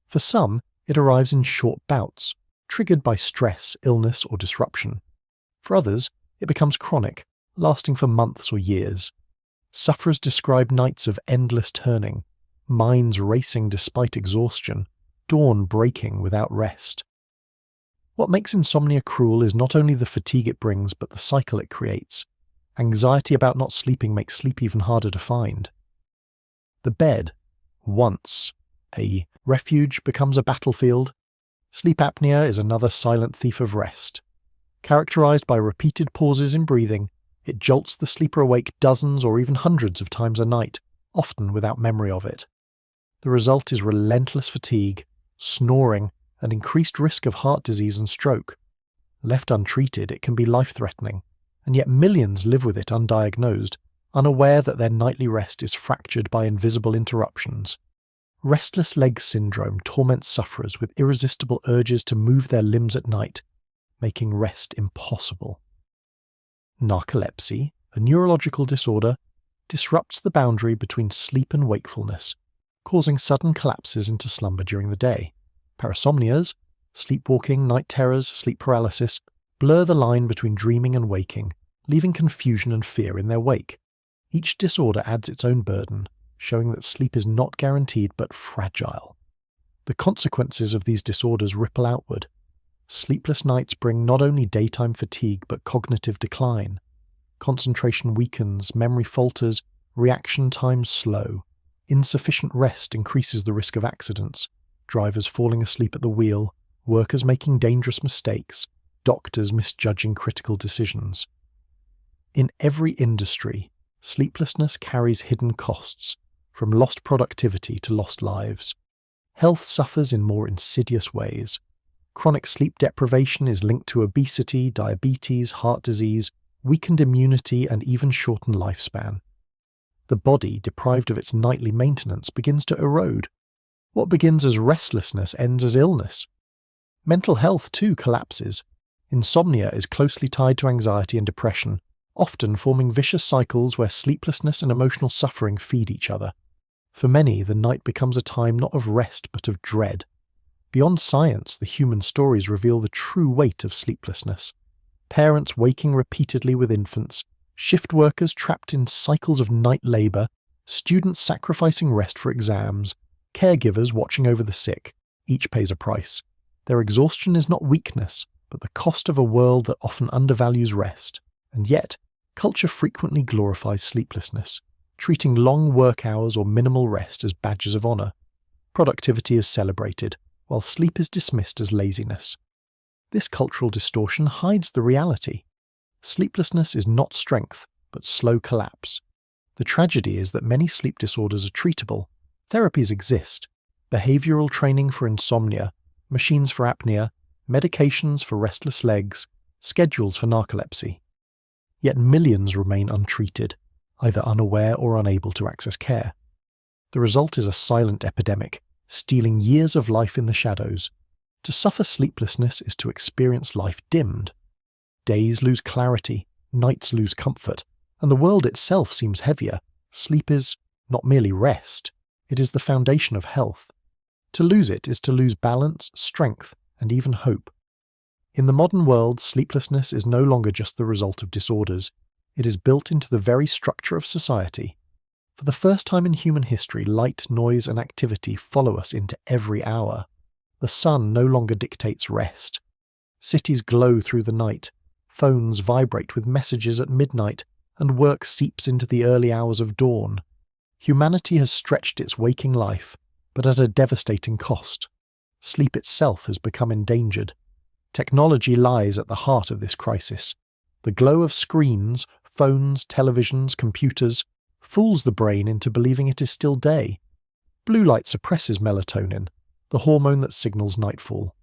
For some, it arrives in short bouts, triggered by stress, illness, or disruption. For others, it becomes chronic, lasting for months or years. Sufferers describe nights of endless turning, minds racing despite exhaustion, dawn breaking without rest. What makes insomnia cruel is not only the fatigue it brings, but the cycle it creates. Anxiety about not sleeping makes sleep even harder to find. The bed, once a refuge, becomes a battlefield. Sleep apnea is another silent thief of rest. Characterized by repeated pauses in breathing, it jolts the sleeper awake dozens or even hundreds of times a night, often without memory of it. The result is relentless fatigue, snoring, and increased risk of heart disease and stroke. Left untreated, it can be life-threatening, and yet millions live with it undiagnosed, unaware that their nightly rest is fractured by invisible interruptions. Restless leg syndrome torments sufferers with irresistible urges to move their limbs at night, making rest impossible. Narcolepsy, a neurological disorder, disrupts the boundary between sleep and wakefulness, causing sudden collapses into slumber during the day. Parasomnias, sleepwalking, night terrors, sleep paralysis, blur the line between dreaming and waking, leaving confusion and fear in their wake. Each disorder adds its own burden, showing that sleep is not guaranteed but fragile. The consequences of these disorders ripple outward. Sleepless nights bring not only daytime fatigue but cognitive decline. Concentration weakens, memory falters, reaction times slow. Insufficient rest increases the risk of accidents, drivers falling asleep at the wheel, workers making dangerous mistakes, doctors misjudging critical decisions. In every industry, sleeplessness carries hidden costs, from lost productivity to lost lives. Health suffers in more insidious ways. Chronic sleep deprivation is linked to obesity, diabetes, heart disease, weakened immunity, and even shortened lifespan. The body, deprived of its nightly maintenance, begins to erode. What begins as restlessness ends as illness. Mental health, too, collapses. Insomnia is closely tied to anxiety and depression, often forming vicious cycles where sleeplessness and emotional suffering feed each other. For many, the night becomes a time not of rest but of dread. Beyond science, the human stories reveal the true weight of sleeplessness. Parents waking repeatedly with infants, shift workers trapped in cycles of night labour, students sacrificing rest for exams, caregivers watching over the sick. Each pays a price. Their exhaustion is not weakness, but the cost of a world that often undervalues rest. And yet, culture frequently glorifies sleeplessness, treating long work hours or minimal rest as badges of honour. Productivity is celebrated, while sleep is dismissed as laziness. This cultural distortion hides the reality. Sleeplessness is not strength, but slow collapse. The tragedy is that many sleep disorders are treatable. Therapies exist: behavioural training for insomnia, machines for apnea, medications for restless legs, schedules for narcolepsy. Yet millions remain untreated, either unaware or unable to access care. The result is a silent epidemic, stealing years of life in the shadows. To suffer sleeplessness is to experience life dimmed. Days lose clarity, nights lose comfort, and the world itself seems heavier. Sleep is not merely rest, it is the foundation of health. To lose it is to lose balance, strength, and even hope. In the modern world, sleeplessness is no longer just the result of disorders. It is built into the very structure of society. For the first time in human history, light, noise, and activity follow us into every hour. The sun no longer dictates rest. Cities glow through the night, phones vibrate with messages at midnight, and work seeps into the early hours of dawn. Humanity has stretched its waking life, but at a devastating cost. Sleep itself has become endangered. Technology lies at the heart of this crisis. The glow of screens, phones, televisions, computers, fools the brain into believing it is still day. Blue light suppresses melatonin, the hormone that signals nightfall.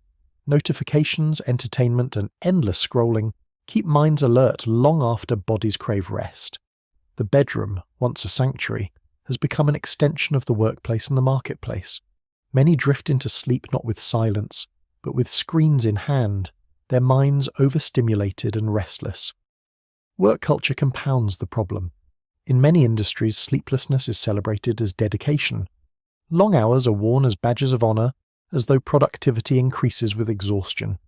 Notifications, entertainment, and endless scrolling keep minds alert long after bodies crave rest. The bedroom, once a sanctuary, has become an extension of the workplace and the marketplace. Many drift into sleep not with silence, but with screens in hand, their minds overstimulated and restless. Work culture compounds the problem. In many industries, sleeplessness is celebrated as dedication. Long hours are worn as badges of honour, as though productivity increases with exhaustion.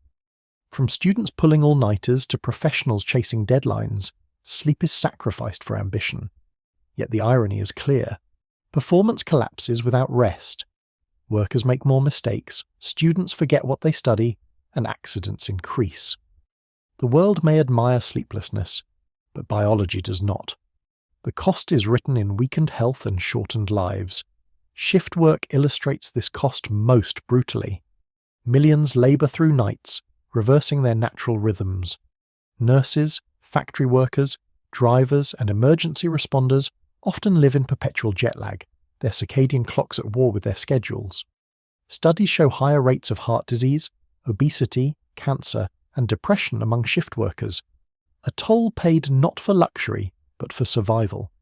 From students pulling all-nighters to professionals chasing deadlines, sleep is sacrificed for ambition. Yet the irony is clear. Performance collapses without rest. Workers make more mistakes, students forget what they study, and accidents increase. The world may admire sleeplessness, but biology does not. The cost is written in weakened health and shortened lives. Shift work illustrates this cost most brutally. Millions labour through nights, reversing their natural rhythms. Nurses, factory workers, drivers, and emergency responders often live in perpetual jet lag, their circadian clocks at war with their schedules. Studies show higher rates of heart disease, obesity, cancer, and depression among shift workers, a toll paid not for luxury, but for survival.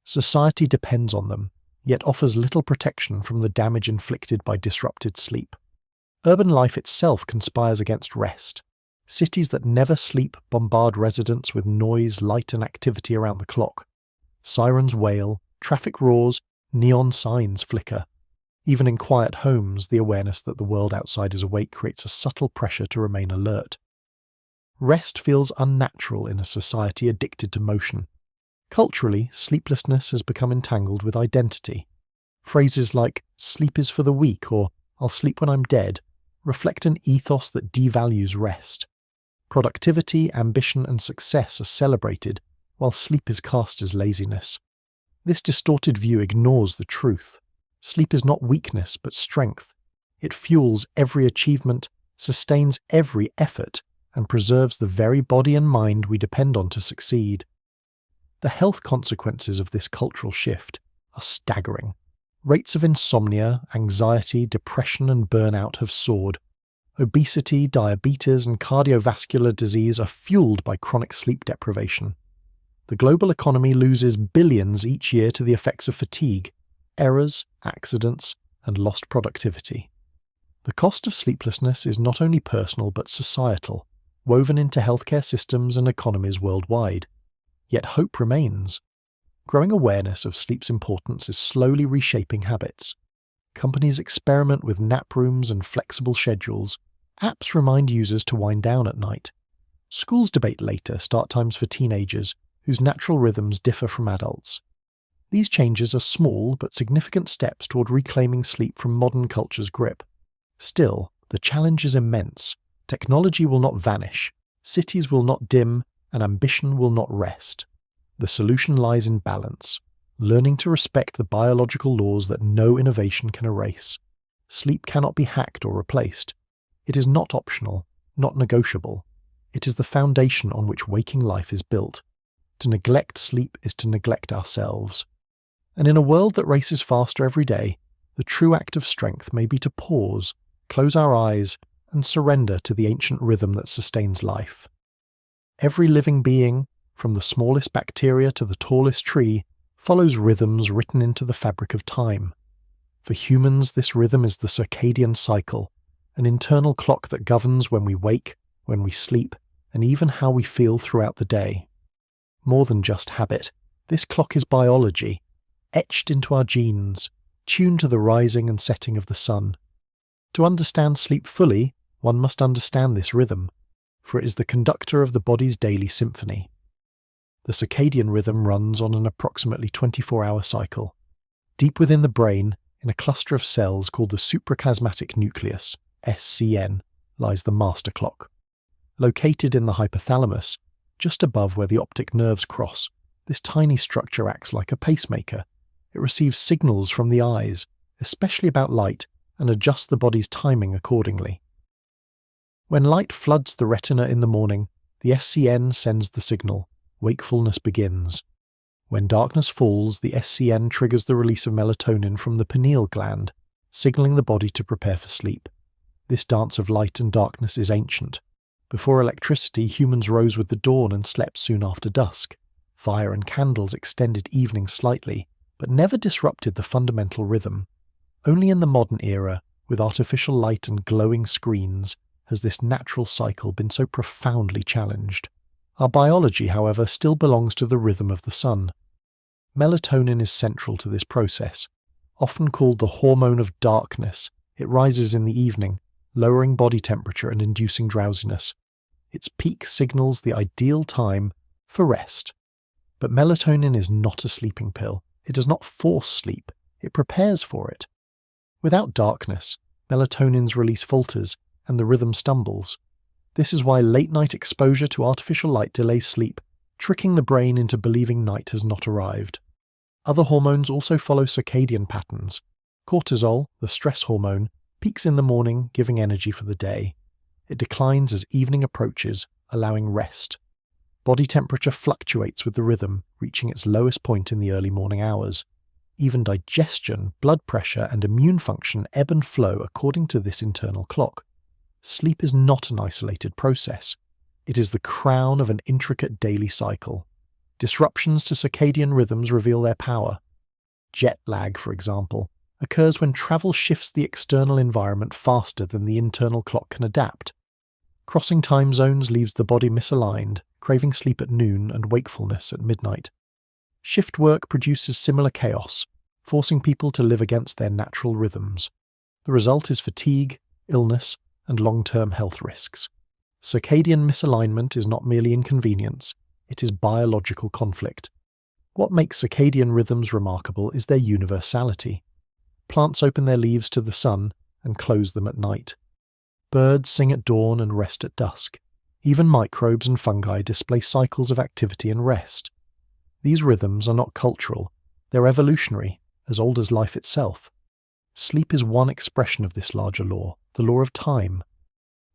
Society depends on them, yet offers little protection from the damage inflicted by disrupted sleep. Urban life itself conspires against rest. Cities that never sleep bombard residents with noise, light, and activity around the clock. Sirens wail, traffic roars, neon signs flicker. Even in quiet homes, the awareness that the world outside is awake creates a subtle pressure to remain alert. Rest feels unnatural in a society addicted to motion. Culturally, sleeplessness has become entangled with identity. Phrases like, "sleep is for the weak," or "I'll sleep when I'm dead," reflect an ethos that devalues rest. Productivity, ambition, and success are celebrated, while sleep is cast as laziness. This distorted view ignores the truth. Sleep is not weakness, but strength. It fuels every achievement, sustains every effort, and preserves the very body and mind we depend on to succeed. The health consequences of this cultural shift are staggering. Rates of insomnia, anxiety, depression, and burnout have soared. Obesity, diabetes, and cardiovascular disease are fueled by chronic sleep deprivation. The global economy loses billions each year to the effects of fatigue, errors, accidents, and lost productivity. The cost of sleeplessness is not only personal but societal, woven into healthcare systems and economies worldwide. Yet hope remains. Growing awareness of sleep's importance is slowly reshaping habits. Companies experiment with nap rooms and flexible schedules. Apps remind users to wind down at night. Schools debate later start times for teenagers, whose natural rhythms differ from adults. These changes are small but significant steps toward reclaiming sleep from modern culture's grip. Still, the challenge is immense. Technology will not vanish, cities will not dim, and ambition will not rest. The solution lies in balance, learning to respect the biological laws that no innovation can erase. Sleep cannot be hacked or replaced. It is not optional, not negotiable. It is the foundation on which waking life is built. To neglect sleep is to neglect ourselves. And in a world that races faster every day, the true act of strength may be to pause, close our eyes, and surrender to the ancient rhythm that sustains life. Every living being, from the smallest bacteria to the tallest tree, follows rhythms written into the fabric of time. For humans, this rhythm is the circadian cycle, an internal clock that governs when we wake, when we sleep, and even how we feel throughout the day. More than just habit, this clock is biology, etched into our genes, tuned to the rising and setting of the sun. To understand sleep fully, one must understand this rhythm, for it is the conductor of the body's daily symphony. The circadian rhythm runs on an approximately 24-hour cycle. Deep within the brain, in a cluster of cells called the suprachiasmatic nucleus, SCN, lies the master clock. Located in the hypothalamus, just above where the optic nerves cross, this tiny structure acts like a pacemaker. It receives signals from the eyes, especially about light, and adjusts the body's timing accordingly. When light floods the retina in the morning, the SCN sends the signal. Wakefulness begins. When darkness falls, the SCN triggers the release of melatonin from the pineal gland, signaling the body to prepare for sleep. This dance of light and darkness is ancient. Before electricity, humans rose with the dawn and slept soon after dusk. Fire and candles extended evening slightly, but never disrupted the fundamental rhythm. Only in the modern era, with artificial light and glowing screens, has this natural cycle been so profoundly challenged. Our biology, however, still belongs to the rhythm of the sun. Melatonin is central to this process. Often called the hormone of darkness, it rises in the evening, lowering body temperature and inducing drowsiness. Its peak signals the ideal time for rest. But melatonin is not a sleeping pill. It does not force sleep. It prepares for it. Without darkness, melatonin's release falters and the rhythm stumbles. This is why late-night exposure to artificial light delays sleep, tricking the brain into believing night has not arrived. Other hormones also follow circadian patterns. Cortisol, the stress hormone, peaks in the morning, giving energy for the day. It declines as evening approaches, allowing rest. Body temperature fluctuates with the rhythm, reaching its lowest point in the early morning hours. Even digestion, blood pressure, and immune function ebb and flow according to this internal clock. Sleep is not an isolated process. It is the crown of an intricate daily cycle. Disruptions to circadian rhythms reveal their power. Jet lag, for example, occurs when travel shifts the external environment faster than the internal clock can adapt. Crossing time zones leaves the body misaligned, craving sleep at noon and wakefulness at midnight. Shift work produces similar chaos, forcing people to live against their natural rhythms. The result is fatigue, illness, and long-term health risks. Circadian misalignment is not merely inconvenience, it is biological conflict. What makes circadian rhythms remarkable is their universality. Plants open their leaves to the sun and close them at night. Birds sing at dawn and rest at dusk. Even microbes and fungi display cycles of activity and rest. These rhythms are not cultural, they're evolutionary, as old as life itself. Sleep is one expression of this larger law, the law of time.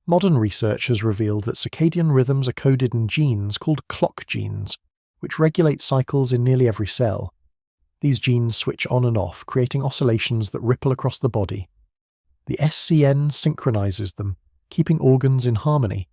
Modern research has revealed that circadian rhythms are coded in genes called clock genes, which regulate cycles in nearly every cell. These genes switch on and off, creating oscillations that ripple across the body. The SCN synchronizes them, keeping organs in harmony.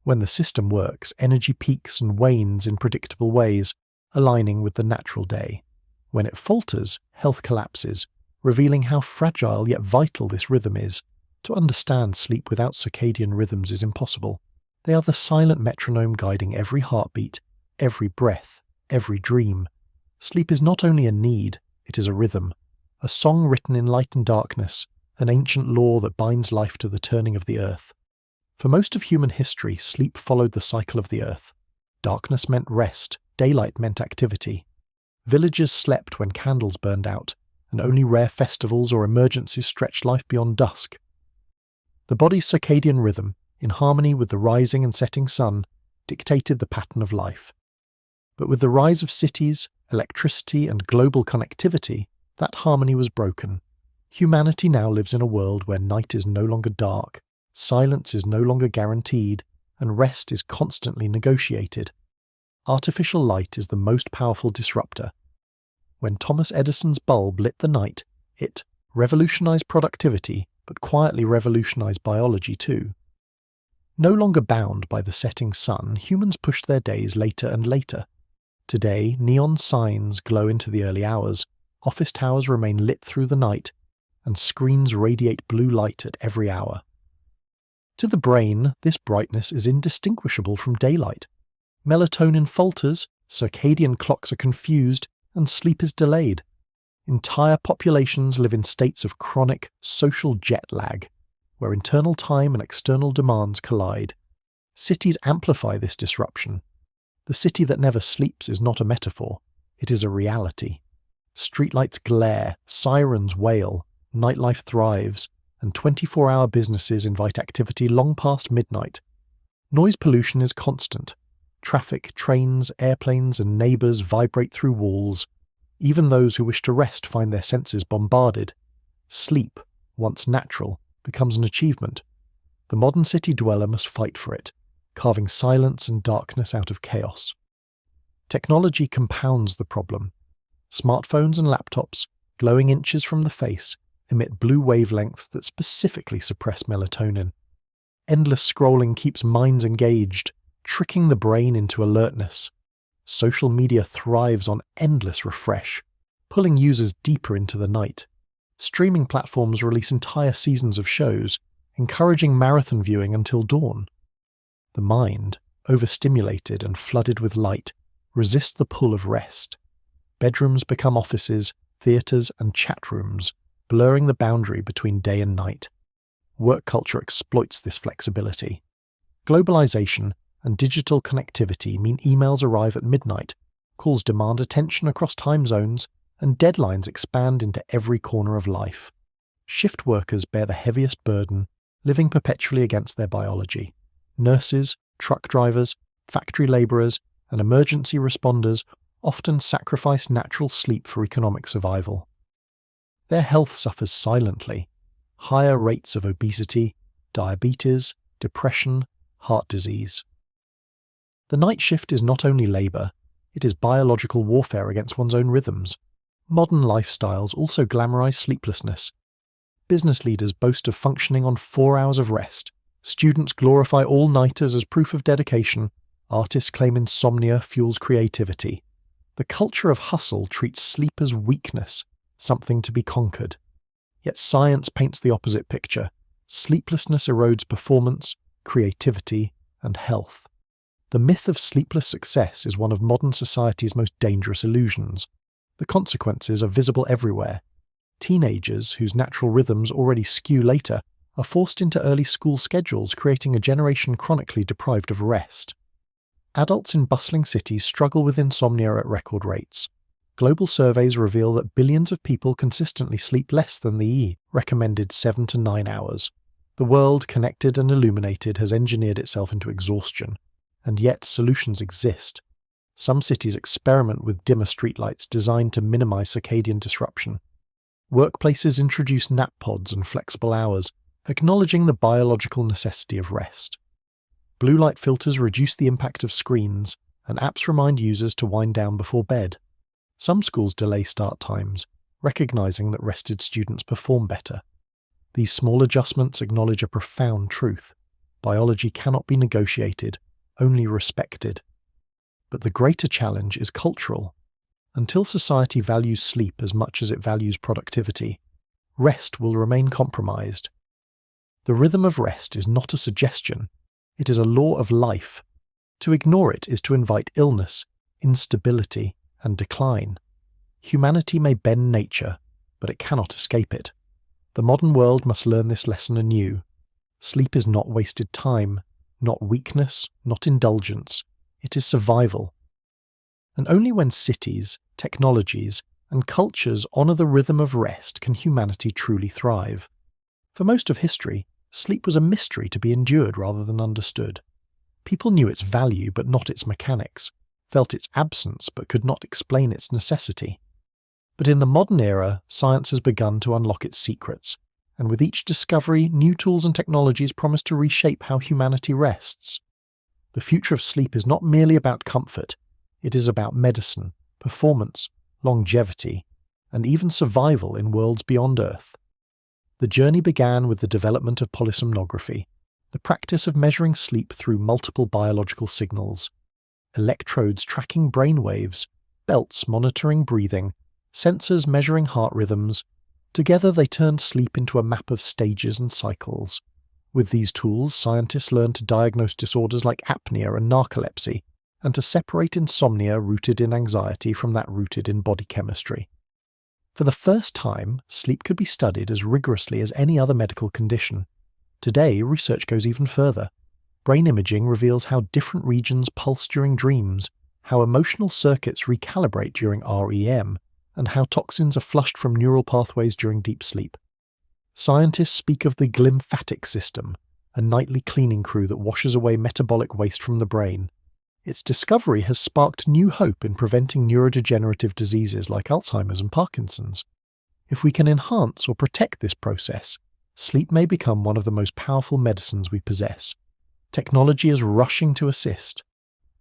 When the system works, energy peaks and wanes in predictable ways, aligning with the natural day. When it falters, health collapses, revealing how fragile yet vital this rhythm is. To understand sleep without circadian rhythms is impossible. They are the silent metronome guiding every heartbeat, every breath, every dream. Sleep is not only a need, it is a rhythm, a song written in light and darkness, an ancient law that binds life to the turning of the earth. For most of human history, sleep followed the cycle of the earth. Darkness meant rest, daylight meant activity. Villages slept when candles burned out, and only rare festivals or emergencies stretched life beyond dusk. The body's circadian rhythm, in harmony with the rising and setting sun, dictated the pattern of life. But with the rise of cities, electricity, and global connectivity, that harmony was broken. Humanity now lives in a world where night is no longer dark, silence is no longer guaranteed, and rest is constantly negotiated. Artificial light is the most powerful disruptor. When Thomas Edison's bulb lit the night, it revolutionized productivity, but quietly revolutionized biology too. No longer bound by the setting sun, humans pushed their days later and later. Today, neon signs glow into the early hours, office towers remain lit through the night, and screens radiate blue light at every hour. To the brain, this brightness is indistinguishable from daylight. Melatonin falters, circadian clocks are confused, and sleep is delayed. Entire populations live in states of chronic social jet lag, where internal time and external demands collide. Cities amplify this disruption. The city that never sleeps is not a metaphor, it is a reality. Streetlights glare, sirens wail, nightlife thrives, and 24-hour businesses invite activity long past midnight. Noise pollution is constant. Traffic, trains, airplanes, and neighbours vibrate through walls. Even those who wish to rest find their senses bombarded. Sleep, once natural, becomes an achievement. The modern city dweller must fight for it, carving silence and darkness out of chaos. Technology compounds the problem. Smartphones and laptops, glowing inches from the face, emit blue wavelengths that specifically suppress melatonin. Endless scrolling keeps minds engaged, tricking the brain into alertness. Social media thrives on endless refresh, pulling users deeper into the night. Streaming platforms release entire seasons of shows, encouraging marathon viewing until dawn. The mind, overstimulated and flooded with light, resists the pull of rest. Bedrooms become offices, theatres, and chat rooms, blurring the boundary between day and night. Work culture exploits this flexibility. Globalization and digital connectivity mean emails arrive at midnight, calls demand attention across time zones, and deadlines expand into every corner of life. Shift workers bear the heaviest burden, living perpetually against their biology. Nurses, truck drivers, factory labourers, and emergency responders often sacrifice natural sleep for economic survival. Their health suffers silently. Higher rates of obesity, diabetes, depression, heart disease. The night shift is not only labour, it is biological warfare against one's own rhythms. Modern lifestyles also glamorize sleeplessness. Business leaders boast of functioning on 4 hours of rest. Students glorify all-nighters as proof of dedication. Artists claim insomnia fuels creativity. The culture of hustle treats sleep as weakness, something to be conquered. Yet science paints the opposite picture. Sleeplessness erodes performance, creativity, and health. The myth of sleepless success is one of modern society's most dangerous illusions. The consequences are visible everywhere. Teenagers, whose natural rhythms already skew later, are forced into early school schedules, creating a generation chronically deprived of rest. Adults in bustling cities struggle with insomnia at record rates. Global surveys reveal that billions of people consistently sleep less than the recommended 7 to 9 hours. The world, connected and illuminated, has engineered itself into exhaustion. And yet solutions exist. Some cities experiment with dimmer streetlights designed to minimize circadian disruption. Workplaces introduce nap pods and flexible hours, acknowledging the biological necessity of rest. Blue light filters reduce the impact of screens, and apps remind users to wind down before bed. Some schools delay start times, recognizing that rested students perform better. These small adjustments acknowledge a profound truth. Biology cannot be negotiated, only respected. But the greater challenge is cultural. Until society values sleep as much as it values productivity, rest will remain compromised. The rhythm of rest is not a suggestion, it is a law of life. To ignore it is to invite illness, instability, and decline. Humanity may bend nature, but it cannot escape it. The modern world must learn this lesson anew. Sleep is not wasted time, not weakness, not indulgence. It is survival. And only when cities, technologies, and cultures honor the rhythm of rest can humanity truly thrive. For most of history, sleep was a mystery to be endured rather than understood. People knew its value but not its mechanics, felt its absence but could not explain its necessity. But in the modern era, science has begun to unlock its secrets, and with each discovery, new tools and technologies promise to reshape how humanity rests. The future of sleep is not merely about comfort, it is about medicine, performance, longevity, and even survival in worlds beyond Earth. The journey began with the development of polysomnography, the practice of measuring sleep through multiple biological signals. Electrodes tracking brain waves, belts monitoring breathing, sensors measuring heart rhythms. Together they turned sleep into a map of stages and cycles. With these tools, scientists learned to diagnose disorders like apnea and narcolepsy, and to separate insomnia rooted in anxiety from that rooted in body chemistry. For the first time, sleep could be studied as rigorously as any other medical condition. Today, research goes even further. Brain imaging reveals how different regions pulse during dreams, how emotional circuits recalibrate during REM, and how toxins are flushed from neural pathways during deep sleep. Scientists speak of the glymphatic system, a nightly cleaning crew that washes away metabolic waste from the brain. Its discovery has sparked new hope in preventing neurodegenerative diseases like Alzheimer's and Parkinson's. If we can enhance or protect this process, sleep may become one of the most powerful medicines we possess. Technology is rushing to assist.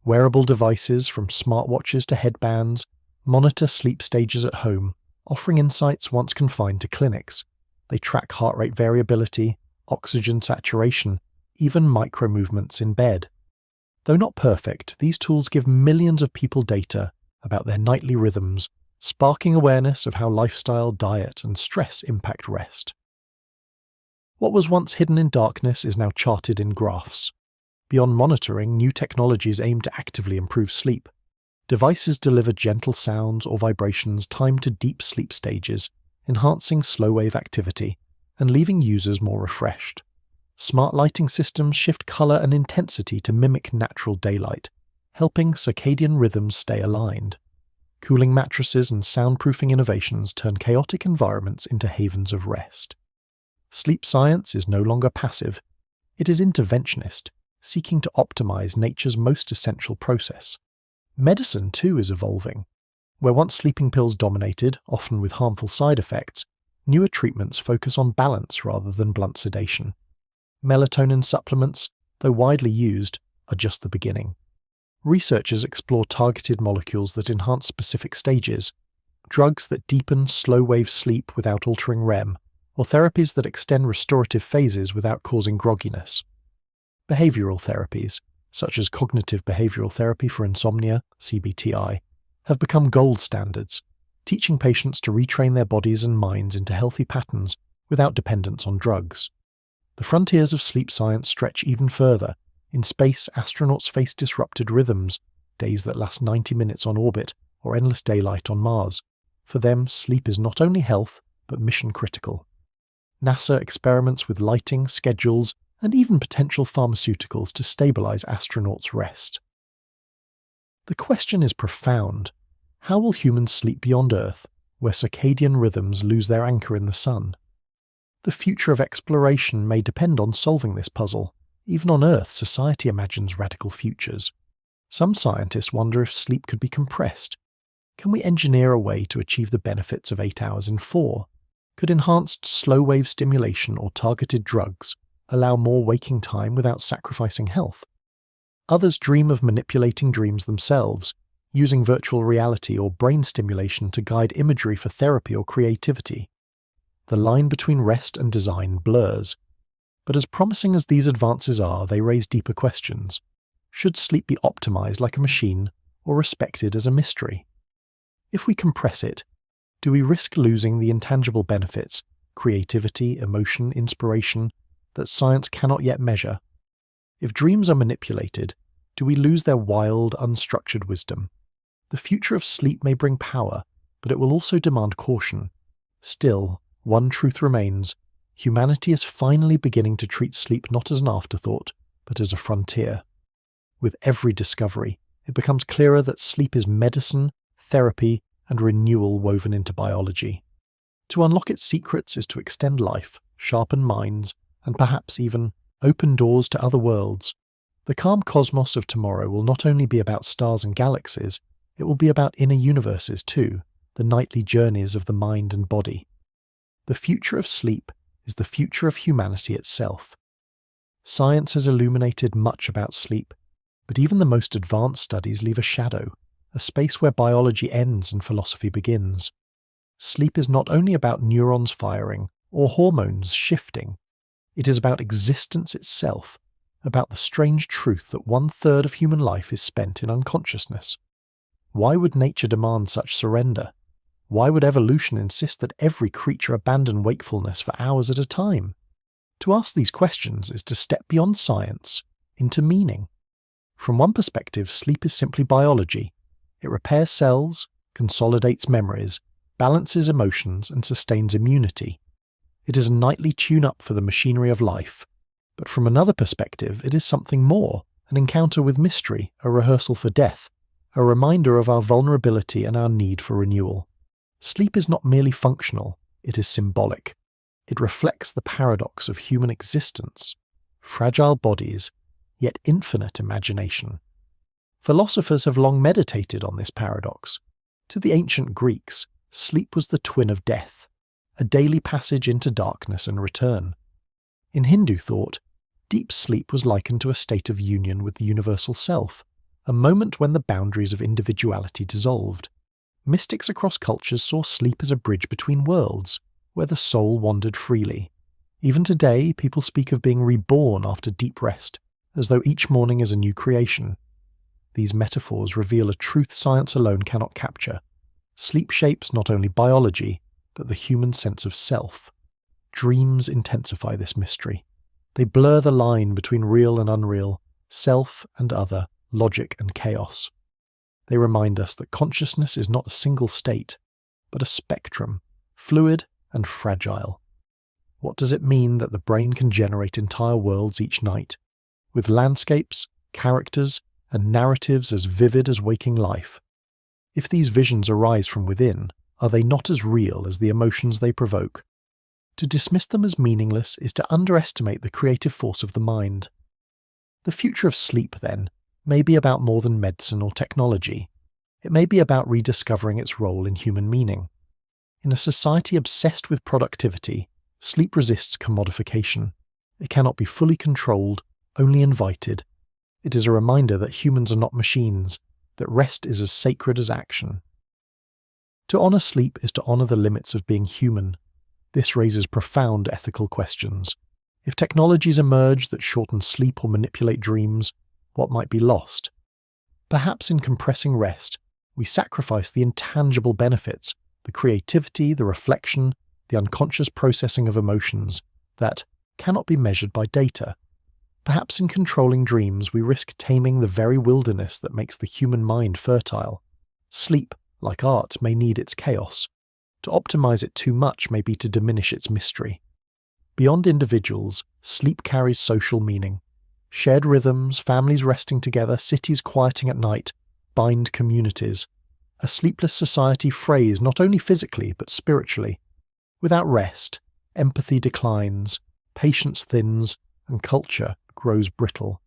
Wearable devices, from smartwatches to headbands, monitor sleep stages at home, offering insights once confined to clinics. They track heart rate variability, oxygen saturation, even micro-movements in bed. Though not perfect, these tools give millions of people data about their nightly rhythms, sparking awareness of how lifestyle, diet, and stress impact rest. What was once hidden in darkness is now charted in graphs. Beyond monitoring, new technologies aim to actively improve sleep. Devices deliver gentle sounds or vibrations timed to deep sleep stages, enhancing slow-wave activity and leaving users more refreshed. Smart lighting systems shift color and intensity to mimic natural daylight, helping circadian rhythms stay aligned. Cooling mattresses and soundproofing innovations turn chaotic environments into havens of rest. Sleep science is no longer passive. It is interventionist, seeking to optimize nature's most essential process. Medicine, too, is evolving. Where once sleeping pills dominated, often with harmful side effects, newer treatments focus on balance rather than blunt sedation. Melatonin supplements, though widely used, are just the beginning. Researchers explore targeted molecules that enhance specific stages. drugs that deepen slow-wave sleep without altering REM, or therapies that extend restorative phases without causing grogginess. Behavioral therapies, such as cognitive behavioral therapy for insomnia, CBTI, have become gold standards, teaching patients to retrain their bodies and minds into healthy patterns without dependence on drugs. The frontiers of sleep science stretch even further. In space, astronauts face disrupted rhythms, days that last 90 minutes on orbit, or endless daylight on Mars. For them, sleep is not only health, but mission critical. NASA experiments with lighting, schedules, and even potential pharmaceuticals to stabilize astronauts' rest. The question is profound. How will humans sleep beyond Earth, where circadian rhythms lose their anchor in the sun? The future of exploration may depend on solving this puzzle. Even on Earth, society imagines radical futures. Some scientists wonder if sleep could be compressed. Can we engineer a way to achieve the benefits of 8 hours in 4? Could enhanced slow-wave stimulation or targeted drugs allow more waking time without sacrificing health? Others dream of manipulating dreams themselves, using virtual reality or brain stimulation to guide imagery for therapy or creativity. The line between rest and design blurs. But as promising as these advances are, they raise deeper questions. Should sleep be optimized like a machine or respected as a mystery? If we compress it, do we risk losing the intangible benefits, creativity, emotion, inspiration, that science cannot yet measure? If dreams are manipulated, do we lose their wild, unstructured wisdom? The future of sleep may bring power, but it will also demand caution. Still, one truth remains: humanity is finally beginning to treat sleep not as an afterthought, but as a frontier. With every discovery, it becomes clearer that sleep is medicine, therapy, and renewal woven into biology. To unlock its secrets is to extend life, sharpen minds, and perhaps even open doors to other worlds. The calm cosmos of tomorrow will not only be about stars and galaxies, it will be about inner universes too, the nightly journeys of the mind and body. The future of sleep is the future of humanity itself. Science has illuminated much about sleep, but even the most advanced studies leave a shadow, a space where biology ends and philosophy begins. Sleep is not only about neurons firing or hormones shifting. It is about existence itself, about the strange truth that 1/3 of human life is spent in unconsciousness. Why would nature demand such surrender? Why would evolution insist that every creature abandon wakefulness for hours at a time? To ask these questions is to step beyond science into meaning. From one perspective, sleep is simply biology. It repairs cells, consolidates memories, balances emotions, and sustains immunity. It is a nightly tune-up for the machinery of life. But from another perspective, it is something more, an encounter with mystery, a rehearsal for death, a reminder of our vulnerability and our need for renewal. Sleep is not merely functional, it is symbolic. It reflects the paradox of human existence: fragile bodies, yet infinite imagination. Philosophers have long meditated on this paradox. To the ancient Greeks, sleep was the twin of death, a daily passage into darkness and return. In Hindu thought, deep sleep was likened to a state of union with the universal self, a moment when the boundaries of individuality dissolved. Mystics across cultures saw sleep as a bridge between worlds, where the soul wandered freely. Even today, people speak of being reborn after deep rest, as though each morning is a new creation. These metaphors reveal a truth science alone cannot capture. Sleep shapes not only biology, but the human sense of self. Dreams intensify this mystery. They blur the line between real and unreal, self and other, logic and chaos. They remind us that consciousness is not a single state, but a spectrum, fluid and fragile. What does it mean that the brain can generate entire worlds each night, with landscapes, characters, and narratives as vivid as waking life? If these visions arise from within, are they not as real as the emotions they provoke? To dismiss them as meaningless is to underestimate the creative force of the mind. The future of sleep, then, may be about more than medicine or technology. It may be about rediscovering its role in human meaning. In a society obsessed with productivity, sleep resists commodification. It cannot be fully controlled, only invited. It is a reminder that humans are not machines, that rest is as sacred as action. To honour sleep is to honour the limits of being human. This raises profound ethical questions. If technologies emerge that shorten sleep or manipulate dreams, what might be lost? Perhaps in compressing rest, we sacrifice the intangible benefits, the creativity, the reflection, the unconscious processing of emotions that cannot be measured by data. Perhaps in controlling dreams, we risk taming the very wilderness that makes the human mind fertile. Sleep, like art, may need its chaos. To optimize it too much may be to diminish its mystery. Beyond individuals, sleep carries social meaning. Shared rhythms, families resting together, cities quieting at night, bind communities. A sleepless society frays not only physically but spiritually. Without rest, empathy declines, patience thins, and culture grows brittle.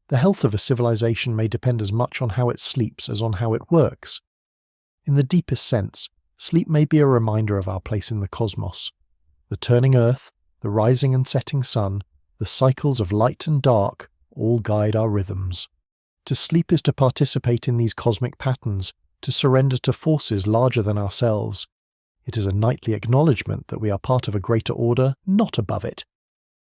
The health of a civilization may depend as much on how it sleeps as on how it works. In the deepest sense, sleep may be a reminder of our place in the cosmos. The turning earth, the rising and setting sun, the cycles of light and dark all guide our rhythms. To sleep is to participate in these cosmic patterns, to surrender to forces larger than ourselves. It is a nightly acknowledgement that we are part of a greater order, not above it.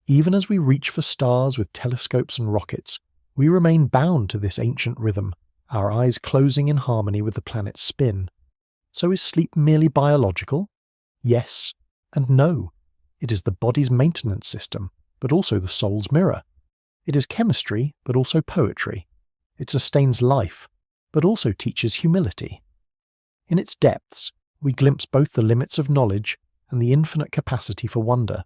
Even as we reach for stars with telescopes and rockets, we remain bound to this ancient rhythm, our eyes closing in harmony with the planet's spin. So is sleep merely biological? Yes and no. It is the body's maintenance system, but also the soul's mirror. It is chemistry, but also poetry. It sustains life, but also teaches humility. In its depths, we glimpse both the limits of knowledge and the infinite capacity for wonder.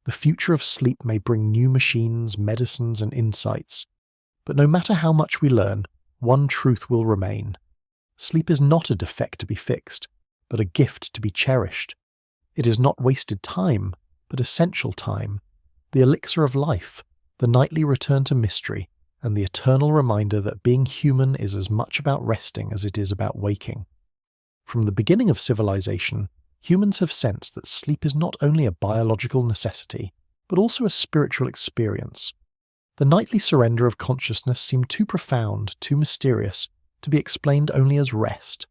The future of sleep may bring new machines, medicines, and insights. But no matter how much we learn, one truth will remain. Sleep is not a defect to be fixed, but a gift to be cherished. It is not wasted time, but essential time, the elixir of life, the nightly return to mystery, and the eternal reminder that being human is as much about resting as it is about waking. From the beginning of civilization, humans have sensed that sleep is not only a biological necessity, but also a spiritual experience. The nightly surrender of consciousness seemed too profound, too mysterious, to be explained only as rest.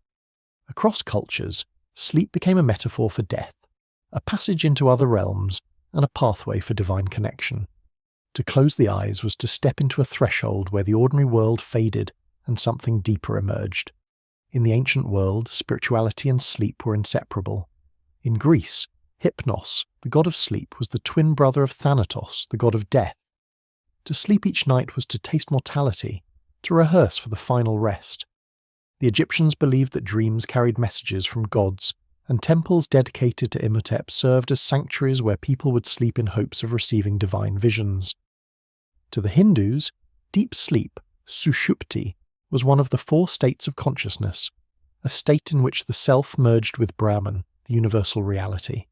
Across cultures, sleep became a metaphor for death, a passage into other realms, and a pathway for divine connection. To close the eyes was to step into a threshold where the ordinary world faded and something deeper emerged. In the ancient world, spirituality and sleep were inseparable. In Greece, Hypnos, the god of sleep, was the twin brother of Thanatos, the god of death. To sleep each night was to taste mortality, to rehearse for the final rest. The Egyptians believed that dreams carried messages from gods, and temples dedicated to Imhotep served as sanctuaries where people would sleep in hopes of receiving divine visions. To the Hindus, deep sleep, sushupti, was one of the 4 states of consciousness, a state in which the self merged with Brahman, the universal reality.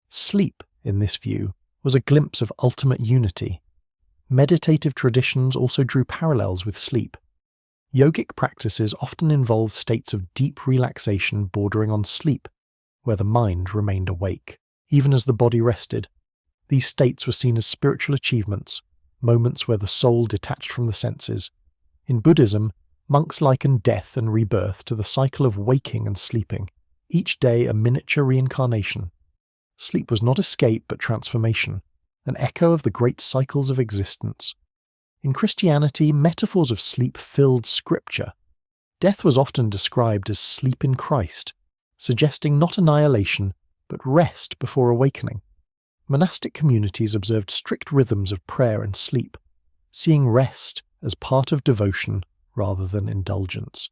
Sleep, in this view, was a glimpse of ultimate unity. Meditative traditions also drew parallels with sleep. Yogic practices often involved states of deep relaxation bordering on sleep, where the mind remained awake, even as the body rested. These states were seen as spiritual achievements, moments where the soul detached from the senses. In Buddhism, monks likened death and rebirth to the cycle of waking and sleeping, each day a miniature reincarnation. Sleep was not escape but transformation, an echo of the great cycles of existence. In Christianity, metaphors of sleep filled scripture. Death was often described as sleep in Christ, suggesting not annihilation, but rest before awakening. Monastic communities observed strict rhythms of prayer and sleep, seeing rest as part of devotion rather than indulgence.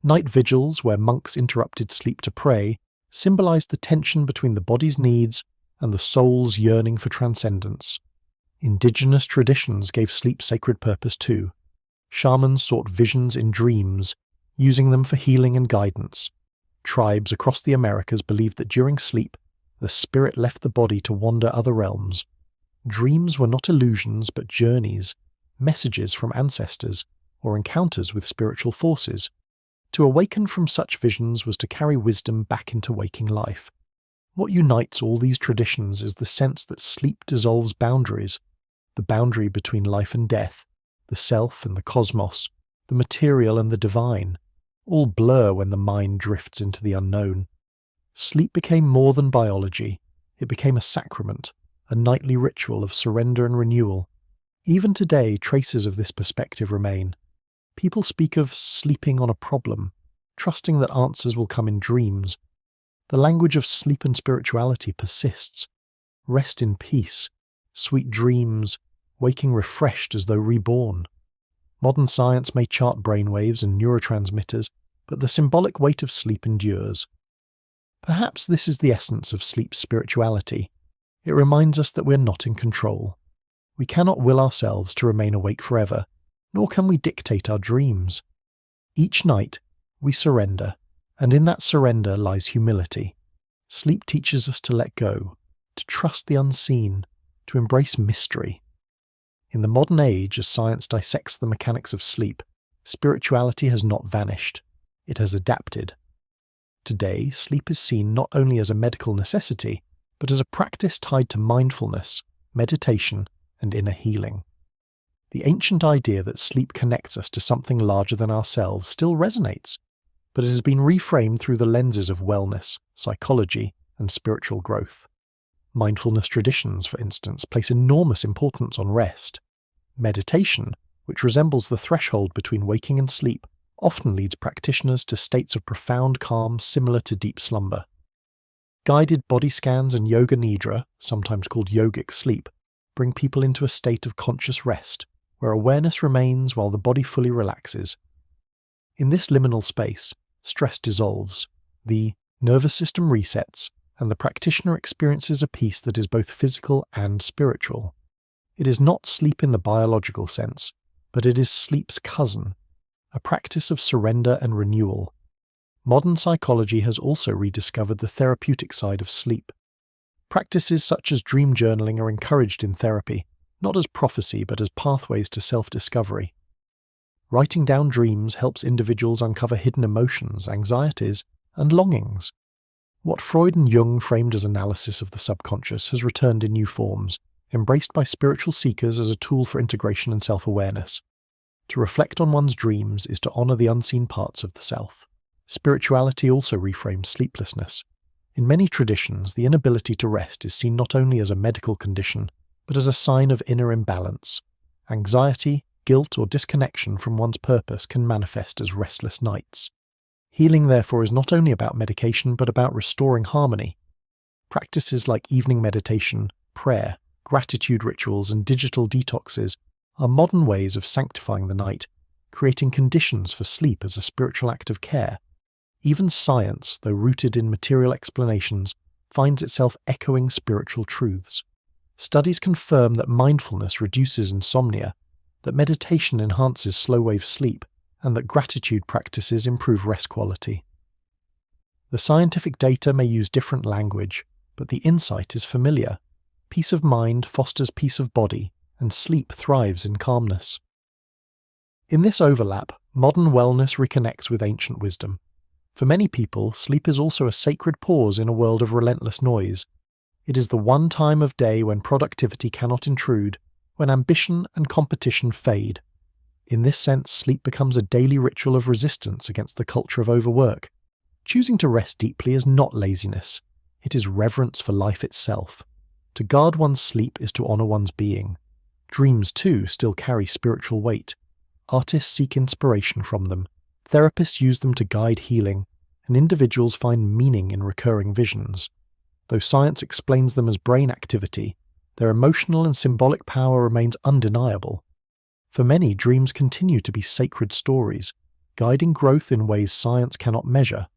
Night vigils, where monks interrupted sleep to pray, symbolized the tension between the body's needs and the soul's yearning for transcendence. Indigenous traditions gave sleep sacred purpose too. Shamans sought visions in dreams, using them for healing and guidance. Tribes across the Americas believed that during sleep, the spirit left the body to wander other realms. Dreams were not illusions but journeys, messages from ancestors, or encounters with spiritual forces. To awaken from such visions was to carry wisdom back into waking life. What unites all these traditions is the sense that sleep dissolves boundaries, the boundary between life and death, the self and the cosmos, the material and the divine. all blur when the mind drifts into the unknown. Sleep became more than biology. It became a sacrament, a nightly ritual of surrender and renewal. Even today, traces of this perspective remain. People speak of sleeping on a problem, trusting that answers will come in dreams. The language of sleep and spirituality persists. Rest in peace, sweet dreams, waking refreshed as though reborn. Modern science may chart brainwaves and neurotransmitters, but the symbolic weight of sleep endures. Perhaps this is the essence of sleep's spirituality. It reminds us that we're not in control. We cannot will ourselves to remain awake forever, nor can we dictate our dreams. Each night, we surrender, and in that surrender lies humility. Sleep teaches us to let go, to trust the unseen, to embrace mystery. In the modern age, as science dissects the mechanics of sleep, spirituality has not vanished. It has adapted. Today, sleep is seen not only as a medical necessity, but as a practice tied to mindfulness, meditation, and inner healing. The ancient idea that sleep connects us to something larger than ourselves still resonates, but it has been reframed through the lenses of wellness, psychology, and spiritual growth. Mindfulness traditions, for instance, place enormous importance on rest. Meditation, which resembles the threshold between waking and sleep, often leads practitioners to states of profound calm similar to deep slumber. Guided body scans and yoga nidra, sometimes called yogic sleep, bring people into a state of conscious rest, where awareness remains while the body fully relaxes. In this liminal space, stress dissolves, the nervous system resets, and the practitioner experiences a peace that is both physical and spiritual. It is not sleep in the biological sense, but it is sleep's cousin, a practice of surrender and renewal. Modern psychology has also rediscovered the therapeutic side of sleep. Practices such as dream journaling are encouraged in therapy, not as prophecy but as pathways to self-discovery. Writing down dreams helps individuals uncover hidden emotions, anxieties, and longings. What Freud and Jung framed as analysis of the subconscious has returned in new forms, embraced by spiritual seekers as a tool for integration and self-awareness. To reflect on one's dreams is to honor the unseen parts of the self. Spirituality also reframes sleeplessness. In many traditions, the inability to rest is seen not only as a medical condition, but as a sign of inner imbalance. Anxiety, guilt, or disconnection from one's purpose can manifest as restless nights. Healing, therefore, is not only about medication, but about restoring harmony. Practices like evening meditation, prayer, gratitude rituals, and digital detoxes are modern ways of sanctifying the night, creating conditions for sleep as a spiritual act of care. Even science, though rooted in material explanations, finds itself echoing spiritual truths. Studies confirm that mindfulness reduces insomnia, that meditation enhances slow-wave sleep, and that gratitude practices improve rest quality. The scientific data may use different language, but the insight is familiar. Peace of mind fosters peace of body, and sleep thrives in calmness. In this overlap, modern wellness reconnects with ancient wisdom. For many people, sleep is also a sacred pause in a world of relentless noise. It is the one time of day when productivity cannot intrude, when ambition and competition fade. In this sense, sleep becomes a daily ritual of resistance against the culture of overwork. Choosing to rest deeply is not laziness. It is reverence for life itself. To guard one's sleep is to honor one's being. Dreams, too, still carry spiritual weight. Artists seek inspiration from them. Therapists use them to guide healing, and individuals find meaning in recurring visions. Though science explains them as brain activity, their emotional and symbolic power remains undeniable. For many, dreams continue to be sacred stories, guiding growth in ways science cannot measure.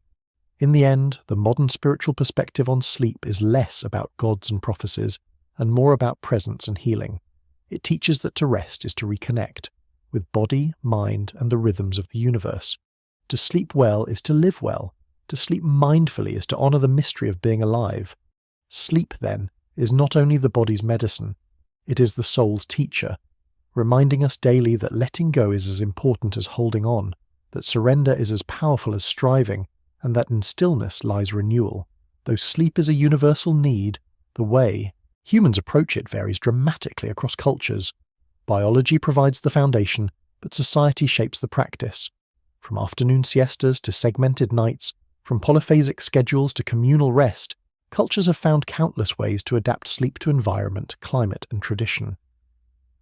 In the end, the modern spiritual perspective on sleep is less about gods and prophecies, and more about presence and healing. It teaches that to rest is to reconnect with body, mind, and the rhythms of the universe. To sleep well is to live well. To sleep mindfully is to honor the mystery of being alive. Sleep, then, is not only the body's medicine, it is the soul's teacher, reminding us daily that letting go is as important as holding on, that surrender is as powerful as striving, and that in stillness lies renewal. Though sleep is a universal need, the way humans approach it varies dramatically across cultures. Biology provides the foundation, but society shapes the practice. From afternoon siestas to segmented nights, from polyphasic schedules to communal rest, cultures have found countless ways to adapt sleep to environment, climate, and tradition.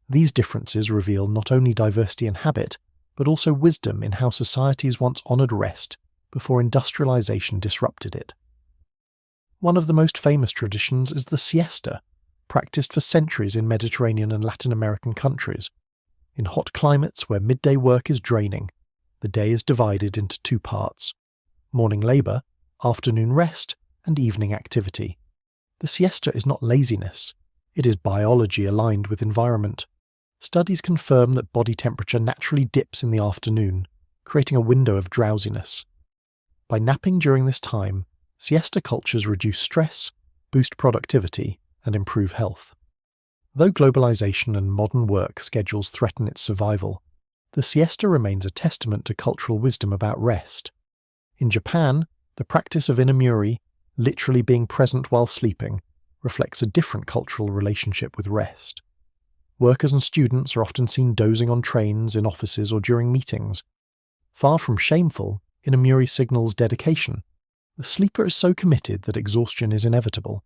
These differences reveal not only diversity in habit, but also wisdom in how societies once honoured rest before industrialization disrupted it. One of the most famous traditions is the siesta, practiced for centuries in Mediterranean and Latin American countries. In hot climates where midday work is draining, the day is divided into two parts: morning labour, afternoon rest, and evening activity. The siesta is not laziness, it is biology aligned with environment. Studies confirm that body temperature naturally dips in the afternoon, creating a window of drowsiness. By napping during this time, siesta cultures reduce stress, boost productivity, and improve health. Though globalization and modern work schedules threaten its survival, the siesta remains a testament to cultural wisdom about rest. In Japan, the practice of inamuri, literally being present while sleeping, reflects a different cultural relationship with rest. Workers and students are often seen dozing on trains, in offices, or during meetings. Far from shameful, inamuri signals dedication. The sleeper is so committed that exhaustion is inevitable.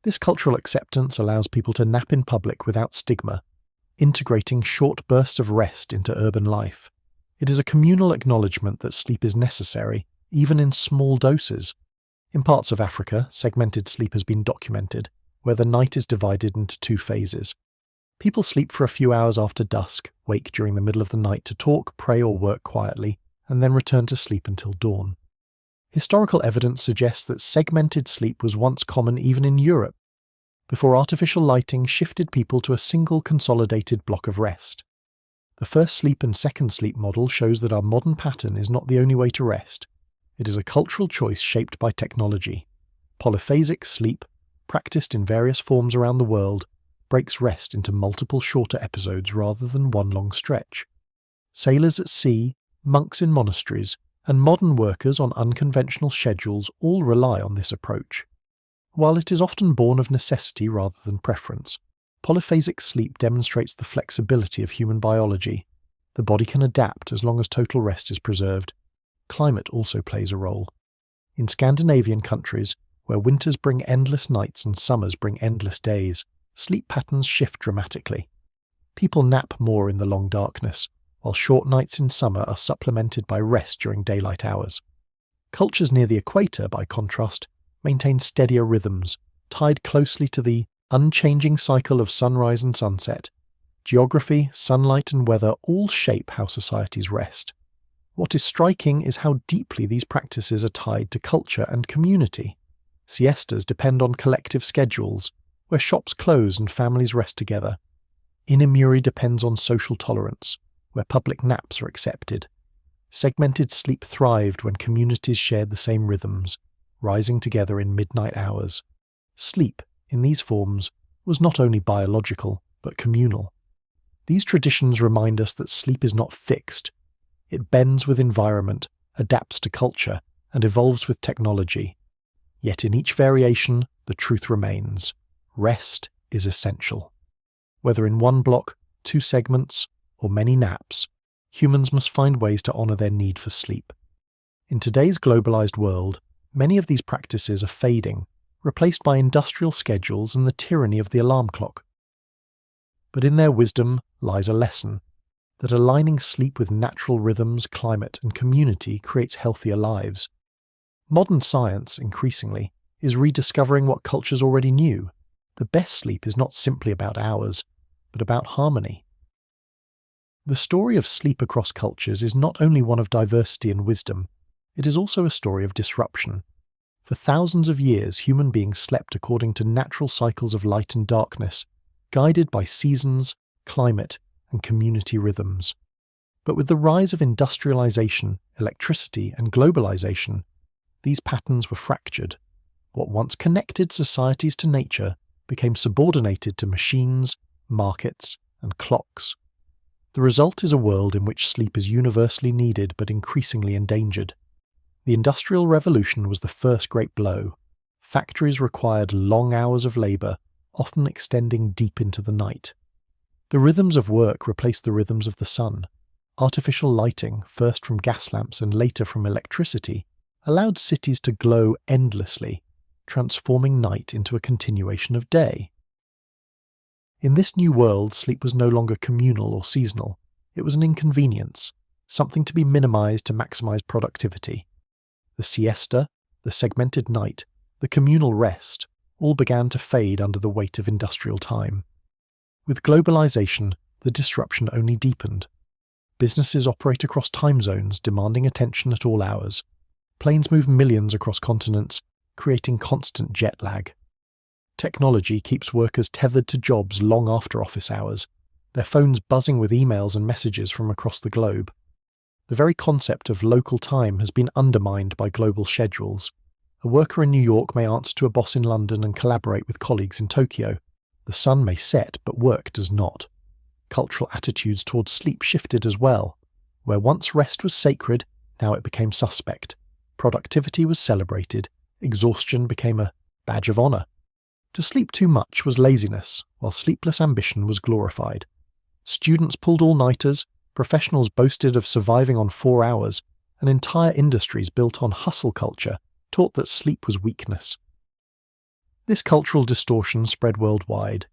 This cultural acceptance allows people to nap in public without stigma, integrating short bursts of rest into urban life. It is a communal acknowledgement that sleep is necessary, even in small doses. In parts of Africa, segmented sleep has been documented, where the night is divided into two phases. People sleep for a few hours after dusk, wake during the middle of the night to talk, pray, or work quietly, and then return to sleep until dawn. Historical evidence suggests that segmented sleep was once common even in Europe, before artificial lighting shifted people to a single consolidated block of rest. The first sleep and second sleep model shows that our modern pattern is not the only way to rest. It is a cultural choice shaped by technology. Polyphasic sleep, practiced in various forms around the world, breaks rest into multiple shorter episodes rather than one long stretch. Sailors at sea, monks in monasteries, and modern workers on unconventional schedules all rely on this approach. While it is often born of necessity rather than preference, polyphasic sleep demonstrates the flexibility of human biology. The body can adapt as long as total rest is preserved. Climate also plays a role. In Scandinavian countries, where winters bring endless nights and summers bring endless days, sleep patterns shift dramatically. People nap more in the long darkness, while short nights in summer are supplemented by rest during daylight hours. Cultures near the equator, by contrast, maintain steadier rhythms, tied closely to the unchanging cycle of sunrise and sunset. Geography, sunlight, and weather all shape how societies rest. What is striking is how deeply these practices are tied to culture and community. Siestas depend on collective schedules, where shops close and families rest together. Inamuri depends on social tolerance, where public naps are accepted. Segmented sleep thrived when communities shared the same rhythms, rising together in midnight hours. Sleep, in these forms, was not only biological, but communal. These traditions remind us that sleep is not fixed. It bends with environment, adapts to culture, and evolves with technology. Yet in each variation, the truth remains. Rest is essential. Whether in one block, two segments, or many naps, humans must find ways to honour their need for sleep. In today's globalised world, many of these practices are fading, replaced by industrial schedules and the tyranny of the alarm clock. But in their wisdom lies a lesson, that aligning sleep with natural rhythms, climate, and community creates healthier lives. Modern science, increasingly, is rediscovering what cultures already knew. The best sleep is not simply about hours, but about harmony. The story of sleep across cultures is not only one of diversity and wisdom, it is also a story of disruption. For thousands of years, human beings slept according to natural cycles of light and darkness, guided by seasons, climate, and community rhythms. But with the rise of industrialization, electricity, and globalization, these patterns were fractured. What once connected societies to nature became subordinated to machines, markets, and clocks. The result is a world in which sleep is universally needed but increasingly endangered. The Industrial Revolution was the first great blow. Factories required long hours of labour, often extending deep into the night. The rhythms of work replaced the rhythms of the sun. artificial lighting, first from gas lamps and later from electricity, allowed cities to glow endlessly, transforming night into a continuation of day. In this new world, sleep was no longer communal or seasonal. It was an inconvenience, something to be minimized to maximize productivity. The siesta, the segmented night, the communal rest, all began to fade under the weight of industrial time. With globalization, the disruption only deepened. Businesses operate across time zones, demanding attention at all hours. Planes move millions across continents, creating constant jet lag. Technology keeps workers tethered to jobs long after office hours, their phones buzzing with emails and messages from across the globe. The very concept of local time has been undermined by global schedules. A worker in New York may answer to a boss in London and collaborate with colleagues in Tokyo. The sun may set, but work does not. Cultural attitudes towards sleep shifted as well. Where once rest was sacred, now it became suspect. Productivity was celebrated. Exhaustion became a badge of honor. To sleep too much was laziness, while sleepless ambition was glorified. Students pulled all-nighters, professionals boasted of surviving on 4 hours, and entire industries built on hustle culture taught that sleep was weakness. This cultural distortion spread worldwide,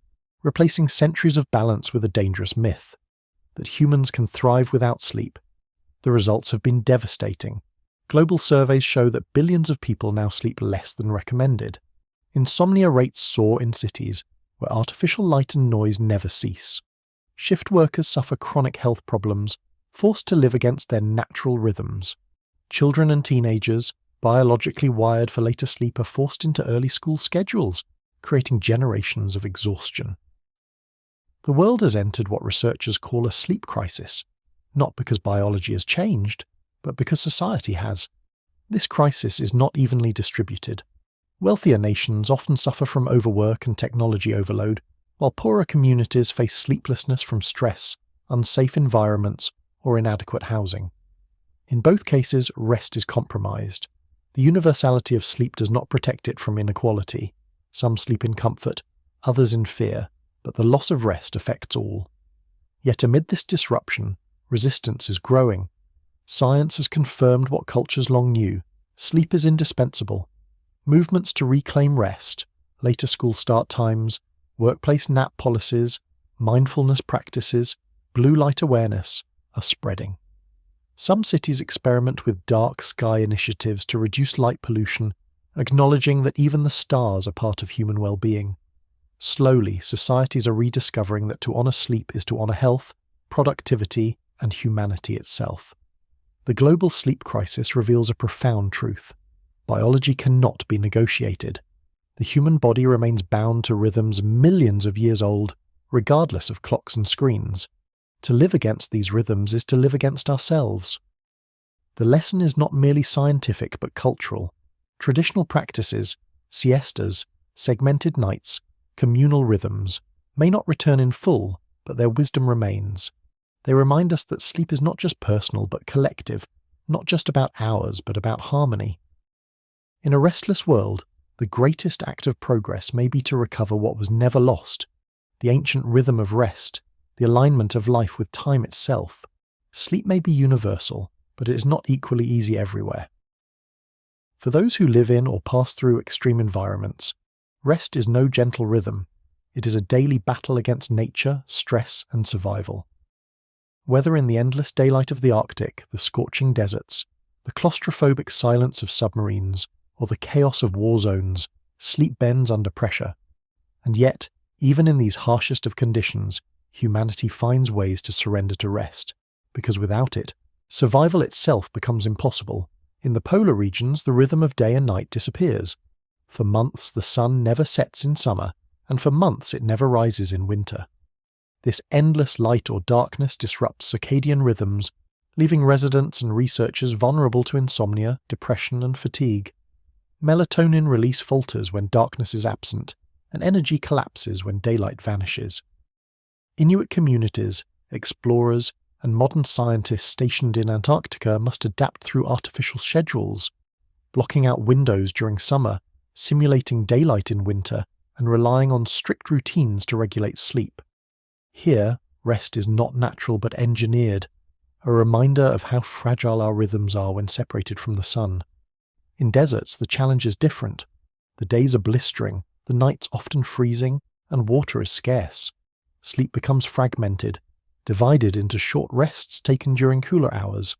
replacing centuries of balance with a dangerous myth that humans can thrive without sleep. The results have been devastating. Global surveys show that billions of people now sleep less than recommended. Insomnia rates soar in cities where artificial light and noise never cease. Shift workers suffer chronic health problems, forced to live against their natural rhythms. Children and teenagers, biologically wired for later sleep, are forced into early school schedules, creating generations of exhaustion. The world has entered what researchers call a sleep crisis, not because biology has changed, but because society has. This crisis is not evenly distributed. Wealthier nations often suffer from overwork and technology overload, while poorer communities face sleeplessness from stress, unsafe environments, or inadequate housing. In both cases, rest is compromised. The universality of sleep does not protect it from inequality. Some sleep in comfort, others in fear, but the loss of rest affects all. Yet amid this disruption, resistance is growing. Science has confirmed what cultures long knew: sleep is indispensable. Movements to reclaim rest, later school start times, workplace nap policies, mindfulness practices, blue light awareness are spreading. Some cities experiment with dark sky initiatives to reduce light pollution, acknowledging that even the stars are part of human well-being. Slowly, societies are rediscovering that to honor sleep is to honor health, productivity, and humanity itself. The global sleep crisis reveals a profound truth. Biology cannot be negotiated. The human body remains bound to rhythms millions of years old, regardless of clocks and screens. To live against these rhythms is to live against ourselves. The lesson is not merely scientific but cultural. Traditional practices, siestas, segmented nights, communal rhythms, may not return in full, but their wisdom remains. They remind us that sleep is not just personal but collective, not just about hours but about harmony. In a restless world, the greatest act of progress may be to recover what was never lost, the ancient rhythm of rest, the alignment of life with time itself. Sleep may be universal, but it is not equally easy everywhere. For those who live in or pass through extreme environments, rest is no gentle rhythm. It is a daily battle against nature, stress, and survival. Whether in the endless daylight of the Arctic, the scorching deserts, the claustrophobic silence of submarines, or the chaos of war zones, sleep bends under pressure. And yet, even in these harshest of conditions, humanity finds ways to surrender to rest, because without it, survival itself becomes impossible. In the polar regions, the rhythm of day and night disappears. For months, the sun never sets in summer, and for months it never rises in winter. This endless light or darkness disrupts circadian rhythms, leaving residents and researchers vulnerable to insomnia, depression, and fatigue. Melatonin release falters when darkness is absent, and energy collapses when daylight vanishes. Inuit communities, explorers, and modern scientists stationed in Antarctica must adapt through artificial schedules, blocking out windows during summer, simulating daylight in winter, and relying on strict routines to regulate sleep. Here, rest is not natural but engineered. a reminder of how fragile our rhythms are when separated from the sun. In deserts, the challenge is different. The days are blistering, the nights often freezing, and water is scarce. Sleep becomes fragmented, divided into short rests taken during cooler hours.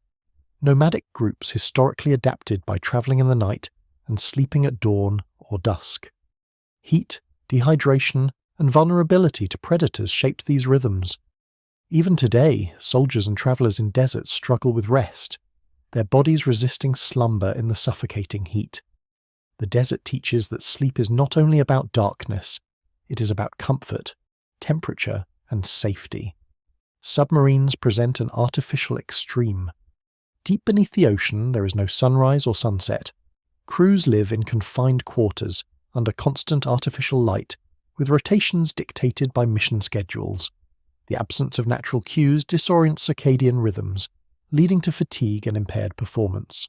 Nomadic groups historically adapted by travelling in the night and sleeping at dawn or dusk. Heat, dehydration, and vulnerability to predators shaped these rhythms. Even today, soldiers and travellers in deserts struggle with rest, their bodies resisting slumber in the suffocating heat. The desert teaches that sleep is not only about darkness, it is about comfort, temperature, and safety. Submarines present an artificial extreme. Deep beneath the ocean, there is no sunrise or sunset. Crews live in confined quarters, under constant artificial light, with rotations dictated by mission schedules. The absence of natural cues disorients circadian rhythms, leading to fatigue and impaired performance.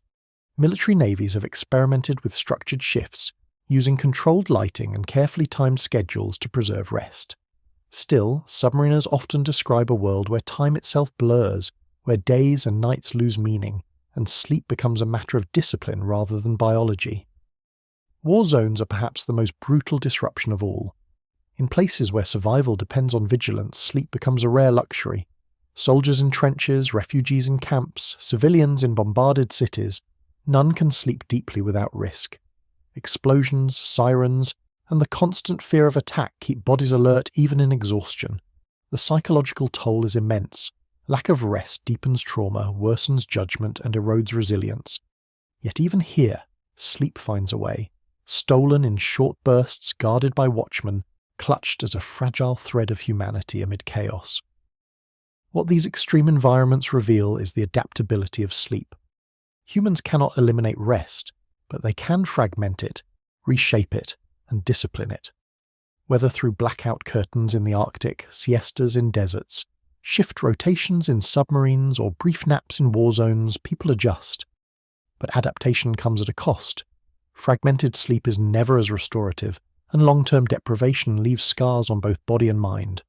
Military navies have experimented with structured shifts, using controlled lighting and carefully timed schedules to preserve rest. Still, submariners often describe a world where time itself blurs, where days and nights lose meaning, and sleep becomes a matter of discipline rather than biology. War zones are perhaps the most brutal disruption of all. In places where survival depends on vigilance, sleep becomes a rare luxury. Soldiers in trenches, refugees in camps, civilians in bombarded cities, none can sleep deeply without risk. Explosions, sirens, and the constant fear of attack keep bodies alert even in exhaustion. The psychological toll is immense. Lack of rest deepens trauma, worsens judgment, and erodes resilience. Yet even here, sleep finds a way. Stolen in short bursts, guarded by watchmen, clutched as a fragile thread of humanity amid chaos. What these extreme environments reveal is the adaptability of sleep. Humans cannot eliminate rest, but they can fragment it, reshape it, and discipline it. Whether through blackout curtains in the Arctic, siestas in deserts, shift rotations in submarines, or brief naps in war zones, people adjust. But adaptation comes at a cost. Fragmented sleep is never as restorative, and long-term deprivation leaves scars on both body and mind.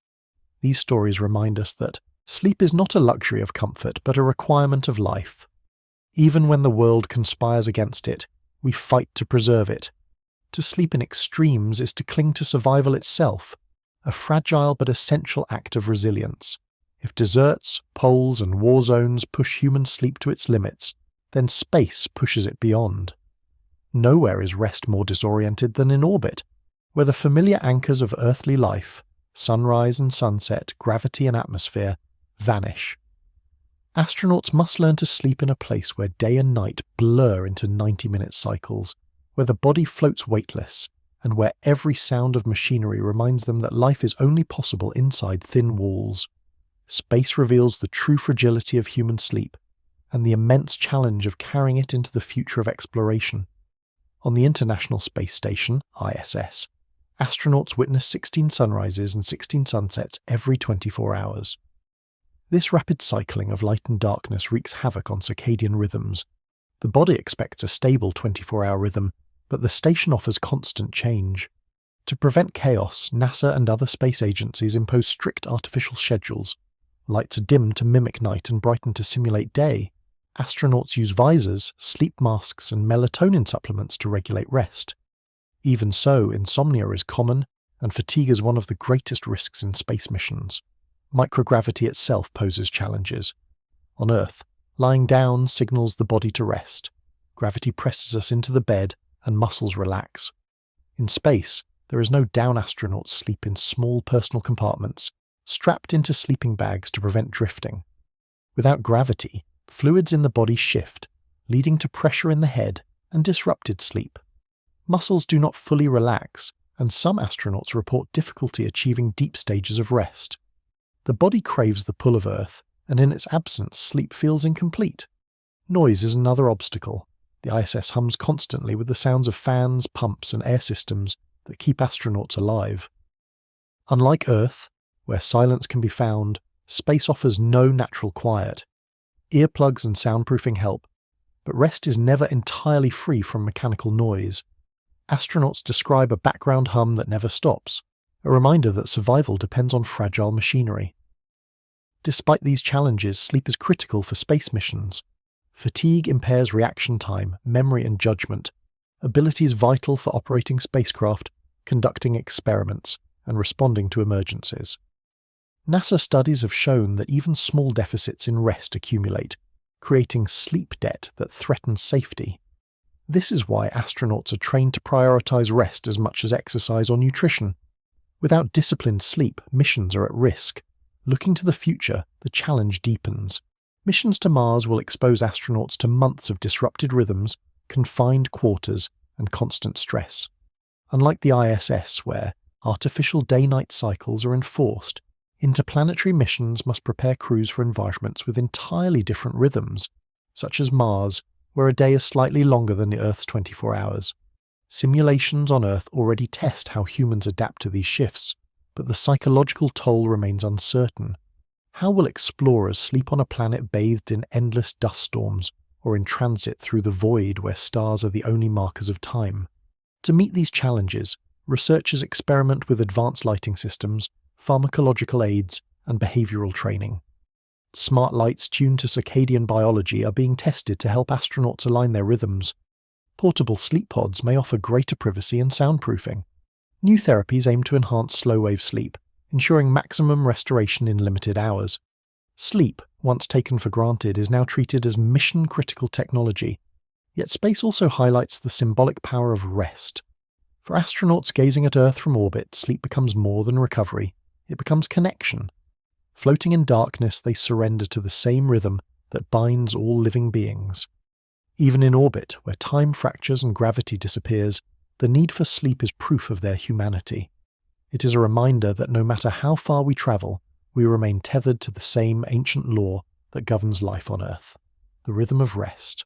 These stories remind us that sleep is not a luxury of comfort, but a requirement of life. Even when the world conspires against it, we fight to preserve it. To sleep in extremes is to cling to survival itself, a fragile but essential act of resilience. If deserts, poles, and war zones push human sleep to its limits, then space pushes it beyond. Nowhere is rest more disoriented than in orbit, where the familiar anchors of earthly life, sunrise and sunset, gravity and atmosphere, vanish. Astronauts must learn to sleep in a place where day and night blur into 90-minute cycles, where the body floats weightless, and where every sound of machinery reminds them that life is only possible inside thin walls. Space reveals the true fragility of human sleep, and the immense challenge of carrying it into the future of exploration. On the International Space Station, ISS, astronauts witness 16 sunrises and 16 sunsets every 24 hours. This rapid cycling of light and darkness wreaks havoc on circadian rhythms. The body expects a stable 24-hour rhythm, but the station offers constant change. To prevent chaos, NASA and other space agencies impose strict artificial schedules. Lights are dimmed to mimic night and brightened to simulate day. Astronauts use visors, sleep masks, and melatonin supplements to regulate rest. Even so, insomnia is common, and fatigue is one of the greatest risks in space missions. Microgravity itself poses challenges. On Earth, lying down signals the body to rest. Gravity presses us into the bed, and muscles relax. In space, there is no down. Astronauts sleep in small personal compartments, strapped into sleeping bags to prevent drifting. Without gravity, fluids in the body shift, leading to pressure in the head and disrupted sleep. Muscles do not fully relax, and some astronauts report difficulty achieving deep stages of rest. The body craves the pull of Earth, and in its absence, sleep feels incomplete. Noise is another obstacle. The ISS hums constantly with the sounds of fans, pumps, and air systems that keep astronauts alive. Unlike Earth, where silence can be found, space offers no natural quiet. Earplugs and soundproofing help, but rest is never entirely free from mechanical noise. Astronauts describe a background hum that never stops, a reminder that survival depends on fragile machinery. Despite these challenges, sleep is critical for space missions. Fatigue impairs reaction time, memory and judgment, abilities vital for operating spacecraft, conducting experiments, and responding to emergencies. NASA studies have shown that even small deficits in rest accumulate, creating sleep debt that threatens safety. This is why astronauts are trained to prioritize rest as much as exercise or nutrition. Without disciplined sleep, missions are at risk. Looking to the future, the challenge deepens. Missions to Mars will expose astronauts to months of disrupted rhythms, confined quarters, and constant stress. Unlike the ISS, where artificial day-night cycles are enforced, interplanetary missions must prepare crews for environments with entirely different rhythms, such as Mars, where a day is slightly longer than the Earth's 24 hours. Simulations on Earth already test how humans adapt to these shifts, but the psychological toll remains uncertain. How will explorers sleep on a planet bathed in endless dust storms, or in transit through the void where stars are the only markers of time? To meet these challenges, researchers experiment with advanced lighting systems, pharmacological aids, and behavioral training. Smart lights tuned to circadian biology are being tested to help astronauts align their rhythms. Portable sleep pods may offer greater privacy and soundproofing. New therapies aim to enhance slow-wave sleep, ensuring maximum restoration in limited hours. Sleep, once taken for granted, is now treated as mission-critical technology, yet space also highlights the symbolic power of rest. For astronauts gazing at Earth from orbit, sleep becomes more than recovery, it becomes connection. Floating in darkness, they surrender to the same rhythm that binds all living beings. Even in orbit, where time fractures and gravity disappears, the need for sleep is proof of their humanity. It is a reminder that no matter how far we travel, we remain tethered to the same ancient law that governs life on Earth, the rhythm of rest.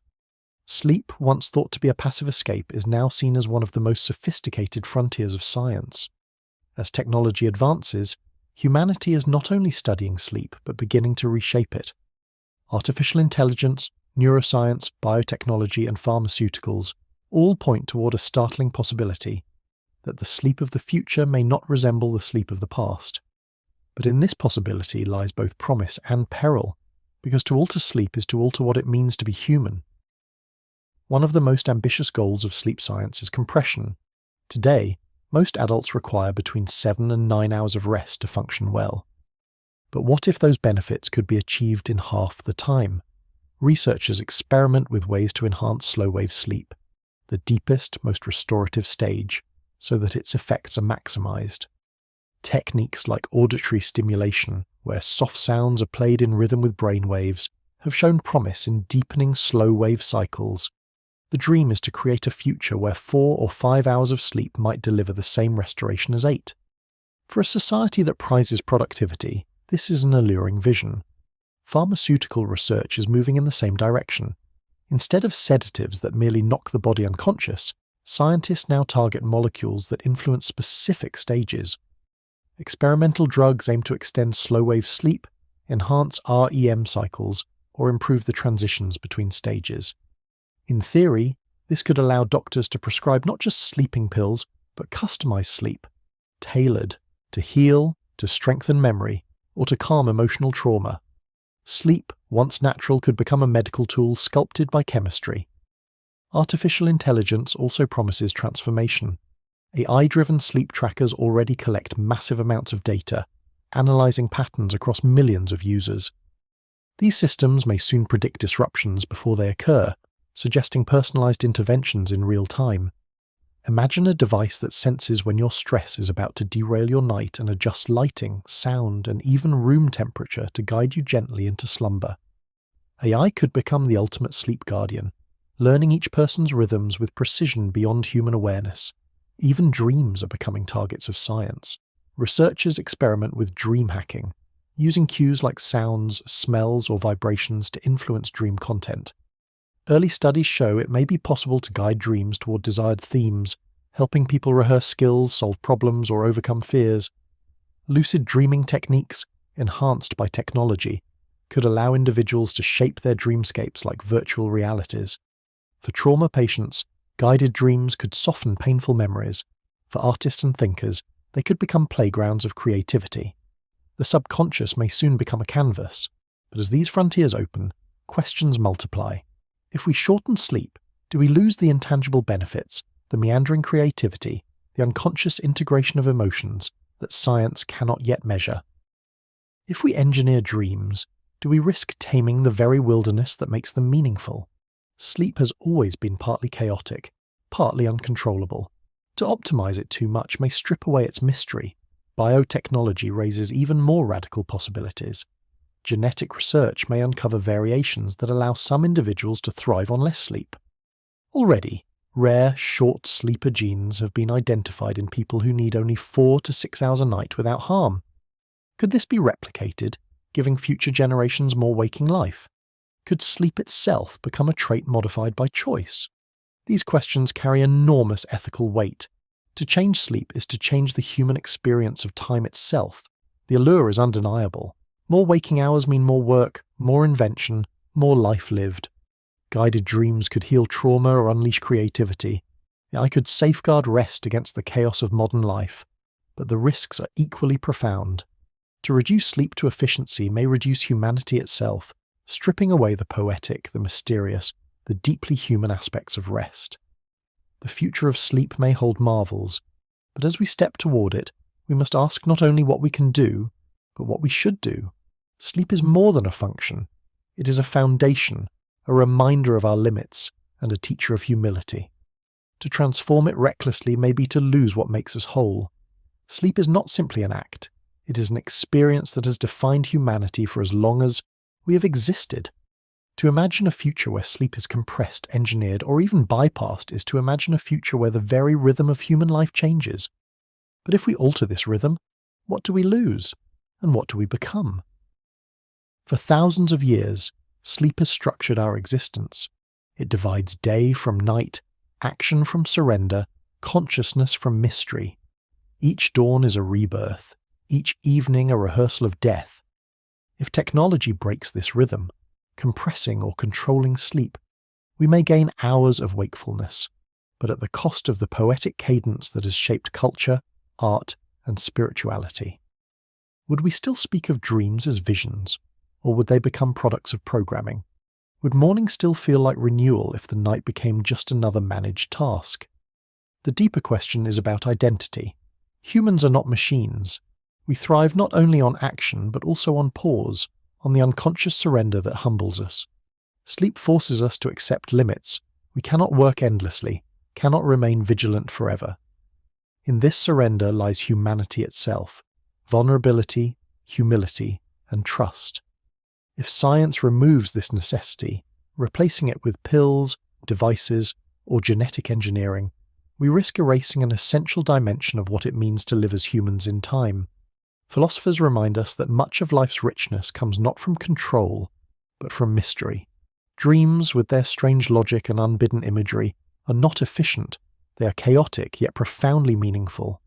Sleep, once thought to be a passive escape, is now seen as one of the most sophisticated frontiers of science. As technology advances, humanity is not only studying sleep, but beginning to reshape it. Artificial intelligence, neuroscience, biotechnology, and pharmaceuticals all point toward a startling possibility, that the sleep of the future may not resemble the sleep of the past. But in this possibility lies both promise and peril, because to alter sleep is to alter what it means to be human. One of the most ambitious goals of sleep science is compression. Today, most adults require between 7 and 9 hours of rest to function well. But what if those benefits could be achieved in half the time? Researchers experiment with ways to enhance slow-wave sleep, the deepest, most restorative stage, so that its effects are maximized. Techniques like auditory stimulation, where soft sounds are played in rhythm with brainwaves, have shown promise in deepening slow-wave cycles. The dream is to create a future where 4 or 5 hours of sleep might deliver the same restoration as 8. For a society that prizes productivity, this is an alluring vision. Pharmaceutical research is moving in the same direction. Instead of sedatives that merely knock the body unconscious, scientists now target molecules that influence specific stages. Experimental drugs aim to extend slow-wave sleep, enhance REM cycles, or improve the transitions between stages. In theory, this could allow doctors to prescribe not just sleeping pills, but customized sleep, tailored to heal, to strengthen memory, or to calm emotional trauma. Sleep, once natural, could become a medical tool sculpted by chemistry. Artificial intelligence also promises transformation. AI-driven sleep trackers already collect massive amounts of data, analyzing patterns across millions of users. These systems may soon predict disruptions before they occur, suggesting personalized interventions in real time. Imagine a device that senses when your stress is about to derail your night and adjusts lighting, sound, and even room temperature to guide you gently into slumber. AI could become the ultimate sleep guardian, learning each person's rhythms with precision beyond human awareness. Even dreams are becoming targets of science. Researchers experiment with dream hacking, using cues like sounds, smells, or vibrations to influence dream content. Early studies show it may be possible to guide dreams toward desired themes, helping people rehearse skills, solve problems, or overcome fears. Lucid dreaming techniques, enhanced by technology, could allow individuals to shape their dreamscapes like virtual realities. For trauma patients, guided dreams could soften painful memories. For artists and thinkers, they could become playgrounds of creativity. The subconscious may soon become a canvas, but as these frontiers open, questions multiply. If we shorten sleep, do we lose the intangible benefits, the meandering creativity, the unconscious integration of emotions that science cannot yet measure? If we engineer dreams, do we risk taming the very wilderness that makes them meaningful? Sleep has always been partly chaotic, partly uncontrollable. To optimize it too much may strip away its mystery. Biotechnology raises even more radical possibilities. Genetic research may uncover variations that allow some individuals to thrive on less sleep. Already, rare, short sleeper genes have been identified in people who need only 4 to 6 hours a night without harm. Could this be replicated, giving future generations more waking life? Could sleep itself become a trait modified by choice? These questions carry enormous ethical weight. To change sleep is to change the human experience of time itself. The allure is undeniable. More waking hours mean more work, more invention, more life lived. Guided dreams could heal trauma or unleash creativity. I could safeguard rest against the chaos of modern life. But the risks are equally profound. To reduce sleep to efficiency may reduce humanity itself, stripping away the poetic, the mysterious, the deeply human aspects of rest. The future of sleep may hold marvels, but as we step toward it, we must ask not only what we can do, but what we should do. Sleep is more than a function. It is a foundation, a reminder of our limits, and a teacher of humility. To transform it recklessly may be to lose what makes us whole. Sleep is not simply an act. It is an experience that has defined humanity for as long as we have existed. To imagine a future where sleep is compressed, engineered, or even bypassed is to imagine a future where the very rhythm of human life changes. But if we alter this rhythm, what do we lose? And what do we become? For thousands of years, sleep has structured our existence. It divides day from night, action from surrender, consciousness from mystery. Each dawn is a rebirth, each evening a rehearsal of death. If technology breaks this rhythm, compressing or controlling sleep, we may gain hours of wakefulness, but at the cost of the poetic cadence that has shaped culture, art, and spirituality. Would we still speak of dreams as visions, or would they become products of programming? Would morning still feel like renewal if the night became just another managed task? The deeper question is about identity. Humans are not machines. We thrive not only on action but also on pause, on the unconscious surrender that humbles us. Sleep forces us to accept limits. We cannot work endlessly, cannot remain vigilant forever. In this surrender lies humanity itself, vulnerability, humility, and trust. If science removes this necessity, replacing it with pills, devices, or genetic engineering, we risk erasing an essential dimension of what it means to live as humans in time. Philosophers remind us that much of life's richness comes not from control, but from mystery. Dreams, with their strange logic and unbidden imagery, are not efficient. They are chaotic, yet profoundly meaningful.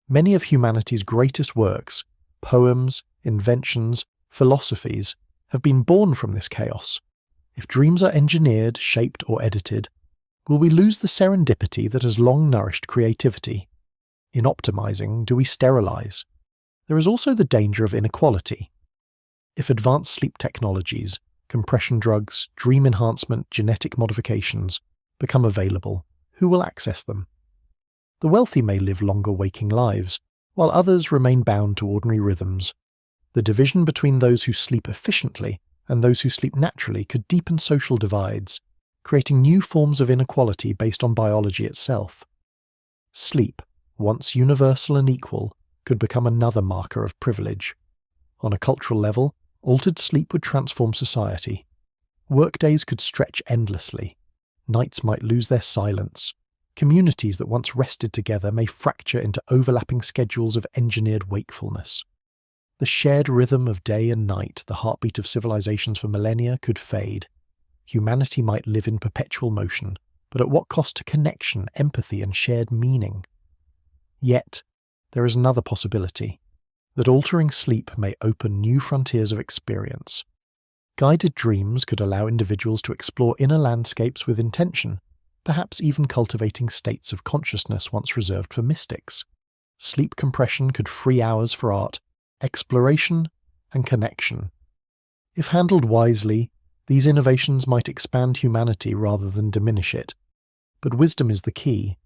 Many of humanity's greatest works, poems, inventions, philosophies, have been born from this chaos. If dreams are engineered, shaped, or edited, will we lose the serendipity that has long nourished creativity? In optimizing, do we sterilize? There is also the danger of inequality. If advanced sleep technologies, compression drugs, dream enhancement, genetic modifications become available, who will access them? The wealthy may live longer waking lives, while others remain bound to ordinary rhythms. The division between those who sleep efficiently and those who sleep naturally could deepen social divides, creating new forms of inequality based on biology itself. Sleep, once universal and equal, could become another marker of privilege. On a cultural level, altered sleep would transform society. Workdays could stretch endlessly. Nights might lose their silence. Communities that once rested together may fracture into overlapping schedules of engineered wakefulness. The shared rhythm of day and night, the heartbeat of civilizations for millennia, could fade. Humanity might live in perpetual motion, but at what cost to connection, empathy, and shared meaning? Yet, there is another possibility, that altering sleep may open new frontiers of experience. Guided dreams could allow individuals to explore inner landscapes with intention, perhaps even cultivating states of consciousness once reserved for mystics. Sleep compression could free hours for art, exploration, and connection. If handled wisely, these innovations might expand humanity rather than diminish it. But wisdom is the key.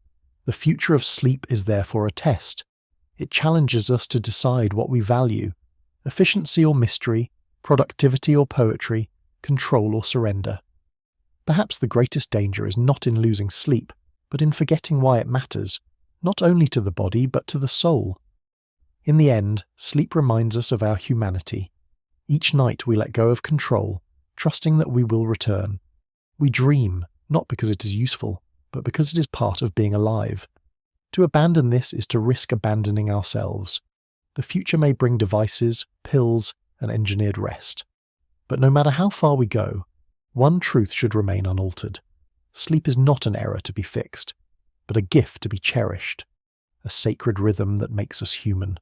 The future of sleep is therefore a test. It challenges us to decide what we value: efficiency or mystery, productivity or poetry, control or surrender. Perhaps the greatest danger is not in losing sleep, but in forgetting why it matters, not only to the body but to the soul. In the end, sleep reminds us of our humanity. Each night we let go of control, trusting that we will return. We dream, not because it is useful, but because it is part of being alive. To abandon this is to risk abandoning ourselves. The future may bring devices, pills, and engineered rest. But no matter how far we go, one truth should remain unaltered. Sleep is not an error to be fixed, but a gift to be cherished, a sacred rhythm that makes us human.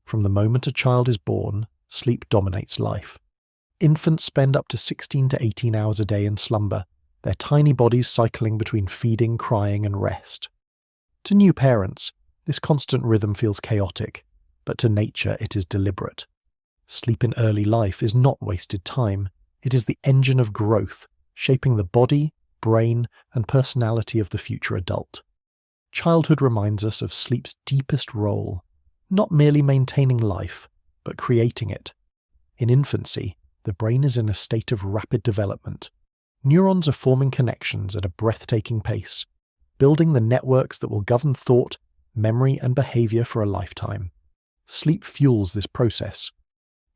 From the moment a child is born, sleep dominates life. Infants spend up to 16 to 18 hours a day in slumber, their tiny bodies cycling between feeding, crying, and rest. To new parents, this constant rhythm feels chaotic, but to nature it is deliberate. Sleep in early life is not wasted time. It is the engine of growth, shaping the body, brain, and personality of the future adult. Childhood reminds us of sleep's deepest role, not merely maintaining life, but creating it. In infancy, the brain is in a state of rapid development. Neurons are forming connections at a breathtaking pace, building the networks that will govern thought, memory, and behavior for a lifetime. Sleep fuels this process.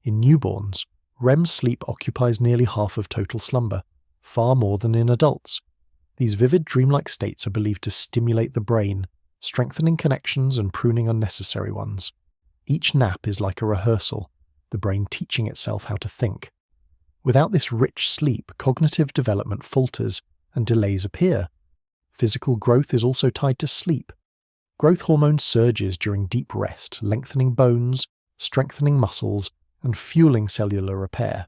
In newborns, REM sleep occupies nearly half of total slumber, far more than in adults. These vivid dreamlike states are believed to stimulate the brain, strengthening connections and pruning unnecessary ones. Each nap is like a rehearsal, the brain teaching itself how to think. Without this rich sleep, cognitive development falters and delays appear. Physical growth is also tied to sleep. Growth hormone surges during deep rest, lengthening bones, strengthening muscles, and fueling cellular repair.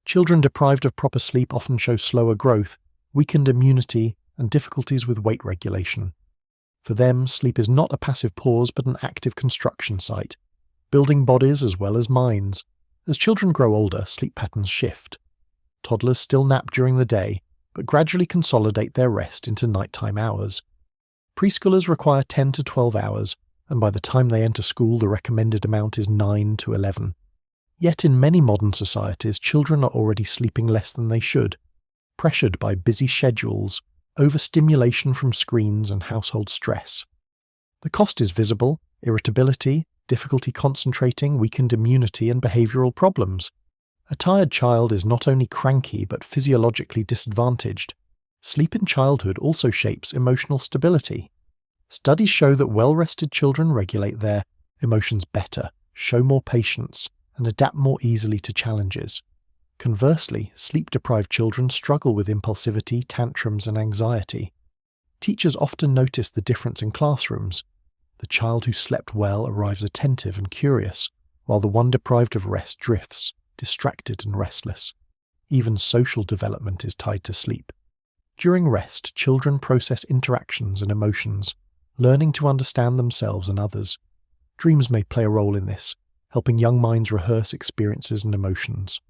Children deprived of proper sleep often show slower growth, weakened immunity, and difficulties with weight regulation. For them, sleep is not a passive pause but an active construction site, building bodies as well as minds. As children grow older, sleep patterns shift. Toddlers still nap during the day, but gradually consolidate their rest into nighttime hours. Preschoolers require 10 to 12 hours, and by the time they enter school the recommended amount is 9 to 11. Yet in many modern societies, children are already sleeping less than they should, pressured by busy schedules, overstimulation from screens, and household stress. The cost is visible: irritability, difficulty concentrating, weakened immunity, and behavioral problems. A tired child is not only cranky but physiologically disadvantaged. Sleep in childhood also shapes emotional stability. Studies show that well-rested children regulate their emotions better, show more patience, and adapt more easily to challenges. Conversely, sleep-deprived children struggle with impulsivity, tantrums, and anxiety. Teachers often notice the difference in classrooms. The child who slept well arrives attentive and curious, while the one deprived of rest drifts, distracted and restless. Even social development is tied to sleep. During rest, children process interactions and emotions, learning to understand themselves and others. Dreams may play a role in this, helping young minds rehearse experiences and emotions.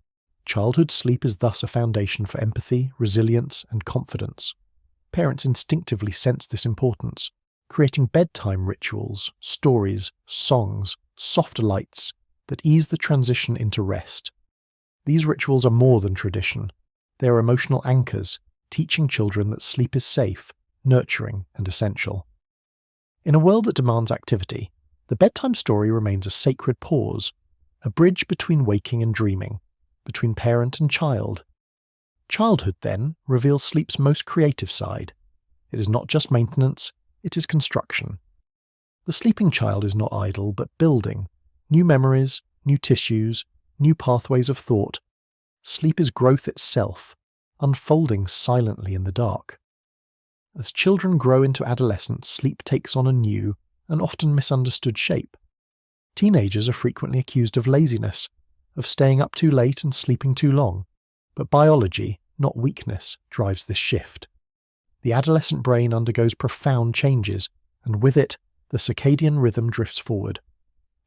Childhood sleep is thus a foundation for empathy, resilience, and confidence. Parents instinctively sense this importance, creating bedtime rituals, stories, songs, soft lights that ease the transition into rest. These rituals are more than tradition. They are emotional anchors, teaching children that sleep is safe, nurturing, and essential. In a world that demands activity, the bedtime story remains a sacred pause, a bridge between waking and dreaming, between parent and child. Childhood, then, reveals sleep's most creative side. It is not just maintenance, it is construction. The sleeping child is not idle, but building new memories, new tissues, new pathways of thought. Sleep is growth itself, unfolding silently in the dark. As children grow into adolescence, sleep takes on a new and often misunderstood shape. Teenagers are frequently accused of laziness, of staying up too late and sleeping too long, but biology, not weakness, drives this shift. The adolescent brain undergoes profound changes, and with it, the circadian rhythm drifts forward.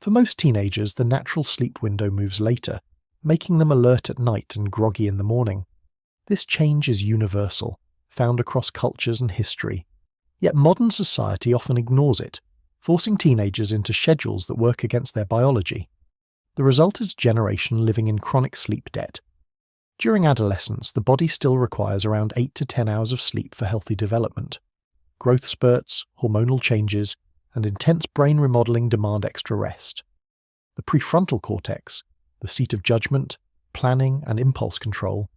For most teenagers, the natural sleep window moves later, making them alert at night and groggy in the morning. This change is universal, found across cultures and history. Yet modern society often ignores it, forcing teenagers into schedules that work against their biology. The result is a generation living in chronic sleep debt. During adolescence, the body still requires around 8 to 10 hours of sleep for healthy development. Growth spurts, hormonal changes, and intense brain remodeling demand extra rest. The prefrontal cortex, the seat of judgment, planning, and impulse control,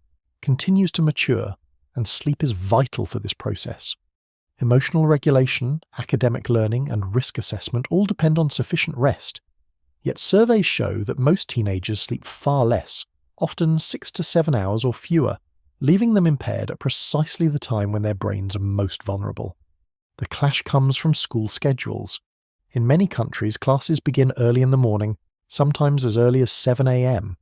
continues to mature, and sleep is vital for this process. Emotional regulation, academic learning, and risk assessment all depend on sufficient rest. Yet surveys show that most teenagers sleep far less, often 6 to 7 hours or fewer, leaving them impaired at precisely the time when their brains are most vulnerable. The clash comes from school schedules. In many countries, classes begin early in the morning, sometimes as early as 7 a.m.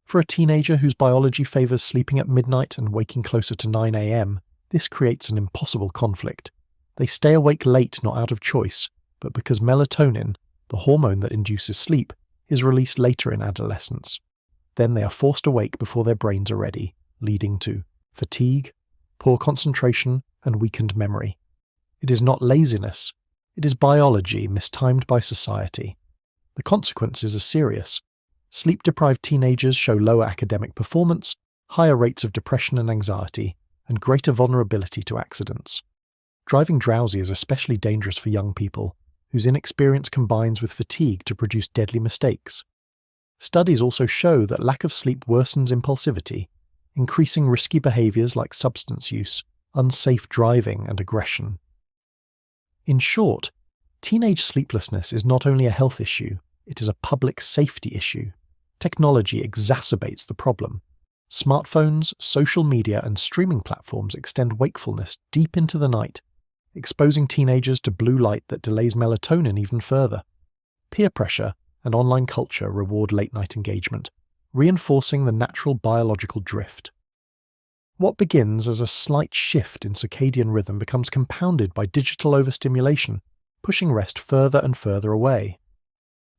For a teenager whose biology favours sleeping at midnight and waking closer to 9 a.m., this creates an impossible conflict. They stay awake late not out of choice, but because melatonin, the hormone that induces sleep, is released later in adolescence. Then they are forced awake before their brains are ready, leading to fatigue, poor concentration, and weakened memory. It is not laziness, it is biology mistimed by society. The consequences are serious. Sleep-deprived teenagers show lower academic performance, higher rates of depression and anxiety, and greater vulnerability to accidents. Driving drowsy is especially dangerous for young people, whose inexperience combines with fatigue to produce deadly mistakes. Studies also show that lack of sleep worsens impulsivity, increasing risky behaviours like substance use, unsafe driving, and aggression. In short, teenage sleeplessness is not only a health issue, it is a public safety issue. Technology exacerbates the problem. Smartphones, social media, and streaming platforms extend wakefulness deep into the night, exposing teenagers to blue light that delays melatonin even further. Peer pressure and online culture reward late-night engagement, reinforcing the natural biological drift. What begins as a slight shift in circadian rhythm becomes compounded by digital overstimulation, pushing rest further and further away.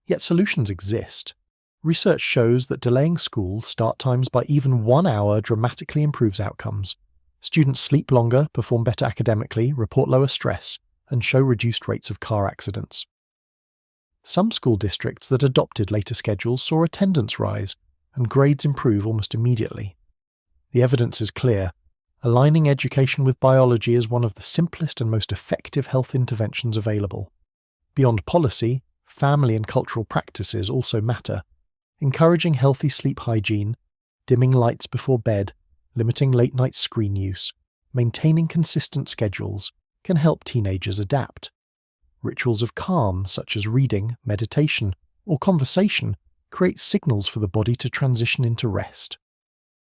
Yet solutions exist. Research shows that delaying school start times by even 1 hour dramatically improves outcomes. Students sleep longer, perform better academically, report lower stress, and show reduced rates of car accidents. Some school districts that adopted later schedules saw attendance rise, and grades improve almost immediately. The evidence is clear. Aligning education with biology is one of the simplest and most effective health interventions available. Beyond policy, family and cultural practices also matter. Encouraging healthy sleep hygiene, dimming lights before bed, limiting late-night screen use, maintaining consistent schedules can help teenagers adapt. Rituals of calm, such as reading, meditation, or conversation, create signals for the body to transition into rest.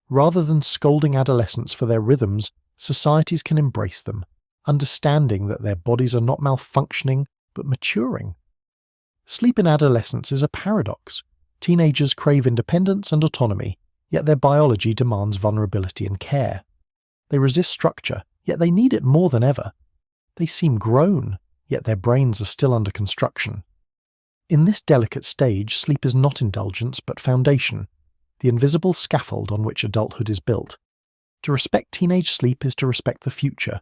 Rather than scolding adolescents for their rhythms, societies can embrace them, understanding that their bodies are not malfunctioning, but maturing. Sleep in adolescence is a paradox. Teenagers crave independence and autonomy, yet their biology demands vulnerability and care. They resist structure, yet they need it more than ever. They seem grown, yet their brains are still under construction. In this delicate stage, sleep is not indulgence but foundation, the invisible scaffold on which adulthood is built. To respect teenage sleep is to respect the future.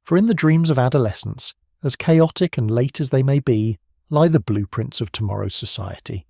For in the dreams of adolescence, as chaotic and late as they may be, lie the blueprints of tomorrow's society.